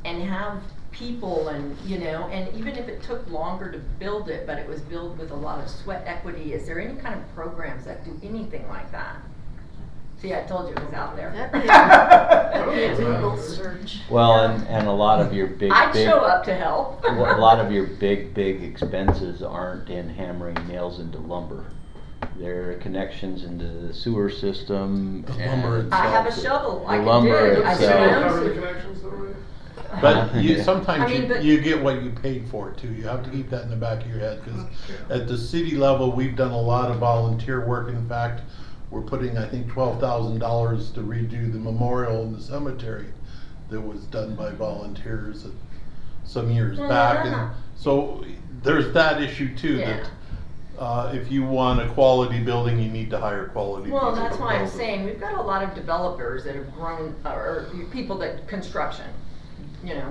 Speaker 3: And have people and, and even if it took longer to build it, but it was built with a lot of sweat equity, is there any kind of programs that do anything like that? See, I told you it was out there.
Speaker 13: That'd be a Google search.
Speaker 11: Well, and a lot of your
Speaker 3: I'd show up to help.
Speaker 11: a lot of your big expenses aren't in hammering nails into lumber. They're connections into the sewer system.
Speaker 8: The
Speaker 11: and
Speaker 8: lumber itself.
Speaker 3: I have a shovel, I
Speaker 11: The
Speaker 3: can
Speaker 11: lumber
Speaker 3: do it, I
Speaker 11: itself.
Speaker 3: can
Speaker 12: Cover the
Speaker 3: do it.
Speaker 12: connections though, right?
Speaker 8: But
Speaker 11: Yeah.
Speaker 8: sometimes
Speaker 3: I mean, but-
Speaker 8: you get what you paid for it too. You have to keep that in the back of your head, because at the city level, we've done a lot of volunteer work. In fact, we're putting, I think, $12,000 to redo the memorial in the cemetery that was done by volunteers some years back. And so there's that issue too, that if you want a quality building, you need to hire quality people.
Speaker 3: Well, that's
Speaker 8: to
Speaker 3: why I'm
Speaker 8: build it.
Speaker 3: saying, we've got a lot of developers that have grown, or people that, construction,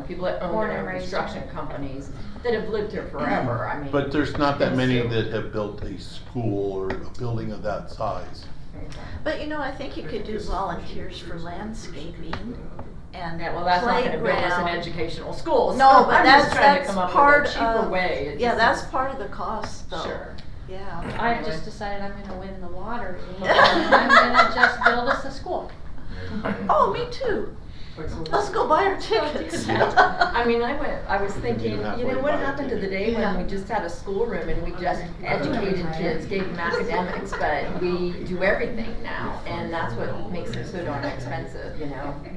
Speaker 3: people that own
Speaker 4: Born
Speaker 3: their
Speaker 4: and
Speaker 3: own
Speaker 4: raised
Speaker 3: construction
Speaker 4: here.
Speaker 3: companies that have lived here forever, I mean.
Speaker 8: But there's not that
Speaker 3: and
Speaker 8: many
Speaker 3: so-
Speaker 8: that have built a school or a building of that size.
Speaker 16: But I think you could do volunteers for landscaping and
Speaker 3: Yeah, well, that's not gonna build us an
Speaker 16: playground.
Speaker 3: educational school, so
Speaker 16: No, but
Speaker 3: I'm just
Speaker 16: that's
Speaker 3: trying to come up
Speaker 16: part
Speaker 3: with a cheaper
Speaker 16: of,
Speaker 3: way. It
Speaker 16: yeah,
Speaker 3: just
Speaker 16: that's
Speaker 3: is-
Speaker 16: part of the cost though.
Speaker 3: Sure.
Speaker 16: Yeah.
Speaker 4: I've just decided I'm gonna win the lottery and I'm gonna just build us a school.
Speaker 16: Oh, me too. Let's go buy our tickets.
Speaker 3: I mean, I was thinking,
Speaker 8: halfway
Speaker 3: what
Speaker 8: buy a
Speaker 3: happened to the day when we just had a schoolroom and we just educated kids, gave them academics, but we do everything now, and that's what makes it so darn expensive,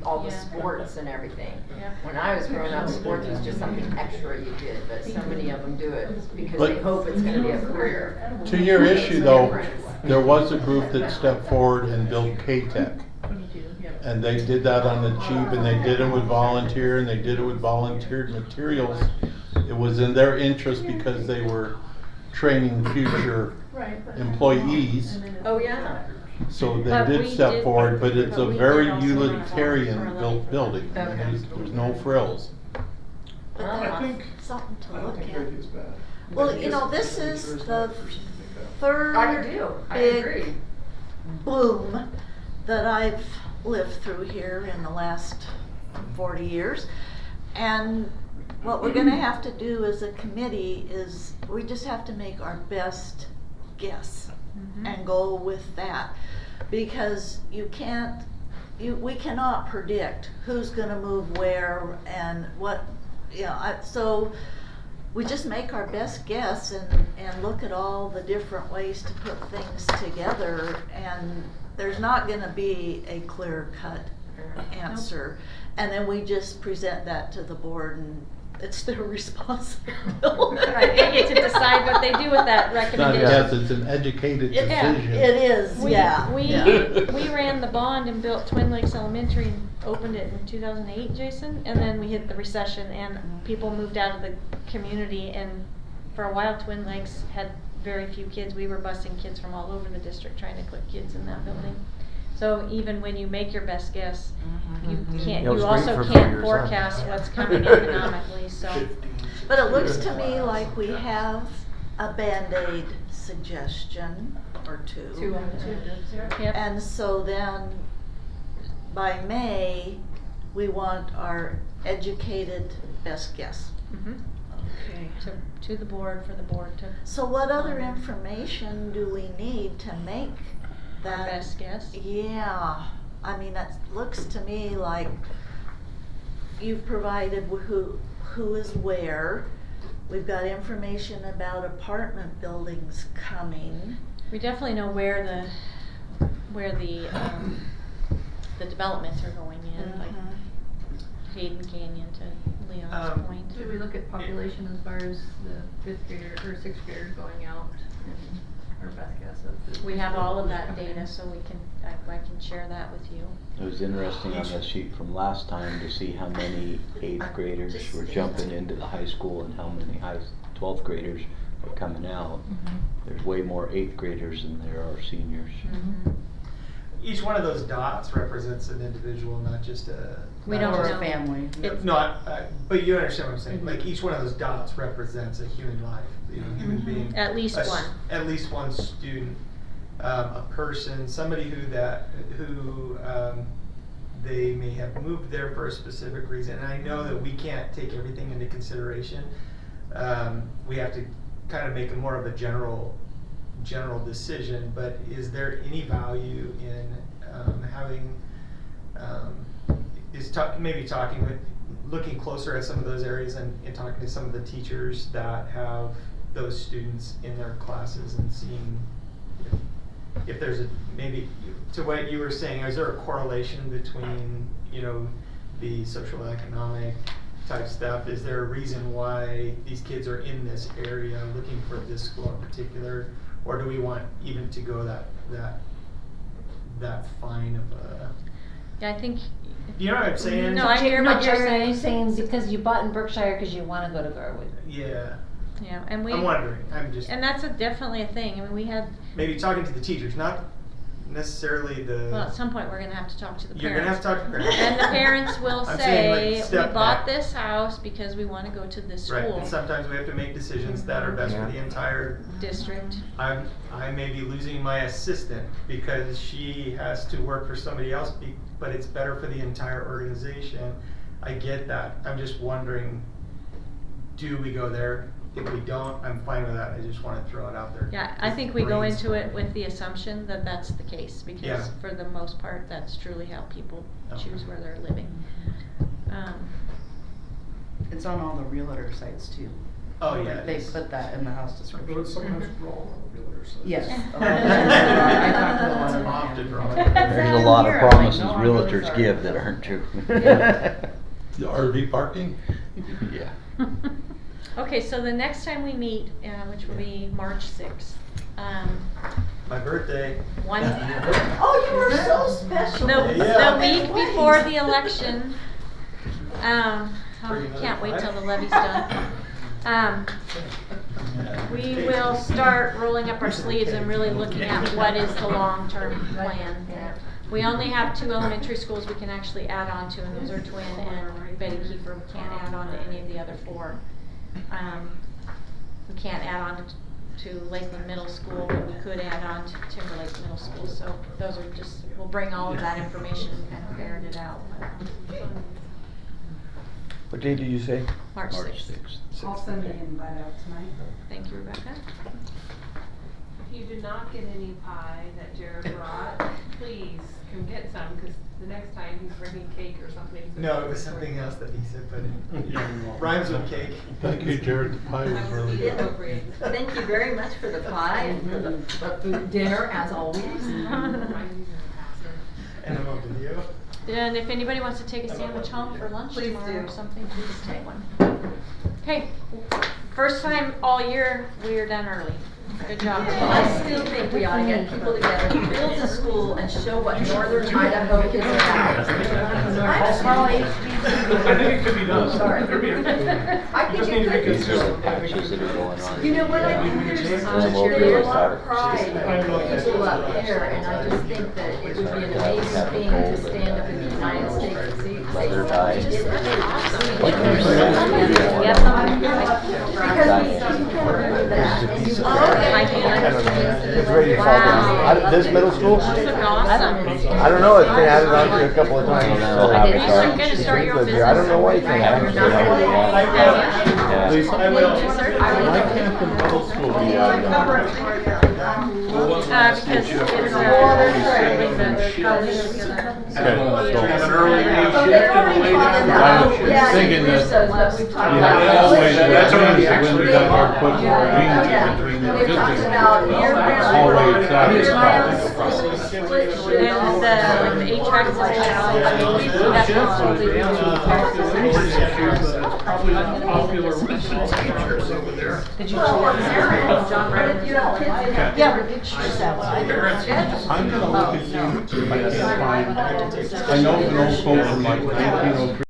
Speaker 3: all the sports and everything.
Speaker 4: Yeah.
Speaker 3: When I was growing up, sports was just something extra you did, but so many of them do it because
Speaker 8: But-
Speaker 3: they hope it's gonna be a career.
Speaker 8: To your issue though, there was a group that stepped forward and built K-Tech. And they did that on the cheap, and they did it with volunteer, and they did it with volunteered materials. It was in their interest because they were training future employees.
Speaker 3: Oh, yeah.
Speaker 8: So they
Speaker 4: But
Speaker 8: did
Speaker 4: we
Speaker 8: step
Speaker 4: did-
Speaker 8: forward, but it's
Speaker 4: but
Speaker 8: a
Speaker 4: we did
Speaker 8: very
Speaker 4: also run
Speaker 8: utilitarian
Speaker 4: for
Speaker 8: built building. I mean,
Speaker 3: Okay.
Speaker 8: there's no frills.
Speaker 16: But
Speaker 12: I
Speaker 16: that's
Speaker 12: think,
Speaker 16: something
Speaker 12: I
Speaker 16: to
Speaker 12: don't
Speaker 16: look
Speaker 12: think
Speaker 16: at.
Speaker 12: Reiki is bad.
Speaker 16: Well, this is the third
Speaker 1: I do. I
Speaker 16: big
Speaker 1: agree.
Speaker 16: boom that I've lived through here in the last 40 years. And what we're gonna have to do as a committee is we just have to make our best guess and go with that. Because we cannot predict who's gonna move where and what, so we just make our best guess and look at all the different ways to put things together, and there's not gonna be a clear-cut answer. And then we just present that to the board, and it's their responsibility.
Speaker 4: Right, they get to decide what they do with that recommendation.
Speaker 8: Yes, it's an educated decision.
Speaker 16: It is,
Speaker 4: We
Speaker 16: we
Speaker 4: ran the bond and built Twin Lakes Elementary and opened it in 2008, Jason, and then we hit the recession and people moved out of the community, and for a while Twin Lakes had very few kids. We were busing kids from all over the district trying to put kids in that building. So even when you make your best guess, you can't.
Speaker 10: It was
Speaker 4: You
Speaker 10: great
Speaker 4: also
Speaker 10: for 4
Speaker 4: can't
Speaker 10: years,
Speaker 4: forecast
Speaker 10: huh?
Speaker 4: what's coming economically. So,
Speaker 16: But it looks to me like we have a Band-Aid suggestion or two.
Speaker 4: Yep.
Speaker 16: And so then, by May, we want our educated best guess. Okay.
Speaker 4: To the board, for the board to.
Speaker 16: So what other information do we need to make that?
Speaker 4: Our best guess?
Speaker 16: Yeah, I mean, that looks to me like you've provided who is where. We've got information about apartment buildings coming.
Speaker 4: We definitely know where the developments are going in, like Hayden Canyon to Leon's Point.
Speaker 13: Did we look at population as far as the 5th grader or 6th graders going out and our best guess of?
Speaker 4: We have all of that data, so I can share that with you.
Speaker 11: It was interesting on the sheet from last time to see how many 8th graders were jumping into the high school and how many 12th graders are coming out. There's way more 8th graders than there are seniors.
Speaker 7: Each one of those dots represents an individual, not just a.
Speaker 4: We don't
Speaker 1: Or
Speaker 4: know.
Speaker 1: a family.
Speaker 7: No, but you understand what I'm saying. Like each one of those dots represents a human life, human being.
Speaker 4: At least one.
Speaker 7: At least one student, a person, somebody who they may have moved there for a specific reason. And I know that we can't take everything into consideration. We have to kind of make more of a general decision, but is there any value in having looking closer at some of those areas and talking to some of the teachers that have those students in their classes and seeing if there's maybe to what you were saying, is there a correlation between the social economic type stuff? Is there a reason why these kids are in this area looking for this school in particular? Or do we want even to go that fine of a?
Speaker 4: Yeah, I think.
Speaker 7: You know what I'm saying?
Speaker 4: No, I hear what you're
Speaker 9: Jerry, are you
Speaker 4: saying.
Speaker 9: saying because you bought in Berkshire because you want to go to Garwood?
Speaker 7: Yeah.
Speaker 4: Yeah, and
Speaker 7: I'm wondering.
Speaker 4: And that's definitely a thing. I mean, we had.
Speaker 7: Maybe talking to the teachers, not necessarily the.
Speaker 4: Well, at some point we're going to have to talk to the parents.
Speaker 7: You're going to have to talk to parents.
Speaker 4: And the parents will
Speaker 7: I'm
Speaker 4: say,
Speaker 7: saying, like,
Speaker 4: we
Speaker 7: step
Speaker 4: bought
Speaker 7: back.
Speaker 4: this house because we want to go to this
Speaker 7: Right,
Speaker 4: school.
Speaker 7: and sometimes we have to make decisions that are best for the entire
Speaker 4: district.
Speaker 7: I may be losing my assistant because she has to work for somebody else, but it's better for the entire organization. I get that. I'm just wondering, do we go there? If we don't, I'm fine with that. I just want to throw it out there.
Speaker 4: Yeah, I think we go into it with the assumption that that's the case, because for the most part, that's truly how people choose where they're living.
Speaker 1: It's on all the realtor sites too.
Speaker 7: Oh yeah.
Speaker 1: They put that in the house description.
Speaker 12: But it's sometimes wrong on the realtor side.
Speaker 1: Yes.
Speaker 7: It's often wrong.
Speaker 11: There's a lot of promises realtors give that aren't true.
Speaker 8: The RV parking?
Speaker 11: Yeah.
Speaker 4: Okay, so the next time we meet, which will be March 6th.
Speaker 7: My birthday.
Speaker 16: Oh, you were so special.
Speaker 4: The week before the election. Can't wait till the levy's done. We will start rolling up our sleeves and really looking at what is the long-term plan. We only have 2 elementary schools we can actually add on to, and those are Twin and Betty Kiefer. We can't add on to any of the other 4. We can't add on to to Lakeland Middle School that we could add on to Timberlake Middle School. So those are just, we'll bring all of that information and kind of ferret it out.
Speaker 10: What day did you say?
Speaker 4: March 6th.
Speaker 17: I'll send the invite out tonight.
Speaker 4: Thank you, Rebecca.
Speaker 2: If you did not get any pie that Jared brought, please come get some, because the next time he's bringing cake or something. So
Speaker 7: No, it was something else that he said, but it rhymes with cake.
Speaker 8: Thank you, Jared, the pie was really good.
Speaker 2: appropriate.
Speaker 3: Thank you very much for the pie and for the food dinner, as always.
Speaker 7: And I'm on video.
Speaker 4: And if anybody wants to take a sandwich home for lunch
Speaker 3: Please
Speaker 4: tomorrow
Speaker 3: do.
Speaker 4: or something, please take one. Okay, first time all year we are done early. Good job.
Speaker 3: I still think we ought to get people together, build a school, and show what northern Idaho is about. I'm sorry.
Speaker 12: I think it could be done.
Speaker 3: Sorry. I
Speaker 12: Just
Speaker 3: think
Speaker 12: need to
Speaker 3: it
Speaker 12: be
Speaker 3: could.
Speaker 11: There's patches that are going on.
Speaker 3: You know what, I think there's a lot of pride in people up there, and I just think that it would be an amazing thing to stand up in the United States and see.
Speaker 11: Weather dies.
Speaker 3: It's really awesome.
Speaker 11: Like there's
Speaker 3: Because you can't remember that. And you
Speaker 10: It's ready to fall down. This middle school? I don't know, it's been added on to a couple of times. So
Speaker 11: Are you
Speaker 4: gonna start your own business?
Speaker 10: I don't know why you think
Speaker 11: I haven't seen
Speaker 10: I
Speaker 11: how they want.
Speaker 8: Yeah.
Speaker 11: Lisa,
Speaker 8: I will. Why can't the middle school be out now?
Speaker 4: Because it's
Speaker 8: Okay,
Speaker 5: Have an early day
Speaker 3: So
Speaker 5: shift
Speaker 3: they've
Speaker 5: and a
Speaker 3: already
Speaker 5: late
Speaker 3: taught them
Speaker 5: night
Speaker 3: about,
Speaker 5: shift.
Speaker 3: yeah,
Speaker 8: thinking
Speaker 3: years
Speaker 8: that,
Speaker 3: ago, we've talked
Speaker 8: You
Speaker 3: about.
Speaker 8: know, always,
Speaker 5: That's already
Speaker 8: when we got our put more between the
Speaker 3: They've talked
Speaker 8: existing.
Speaker 3: about year-round.
Speaker 8: Always,
Speaker 3: year-round
Speaker 8: probably.
Speaker 3: split shift.
Speaker 4: And the HVAC system, that's absolutely.
Speaker 5: Probably not popular with teachers over there.
Speaker 3: Well, or parents, but if you have kids in a
Speaker 16: Yeah,
Speaker 3: different
Speaker 16: is that what I do?
Speaker 8: I'm gonna look and see if I can find, I know an old quote from like 1903.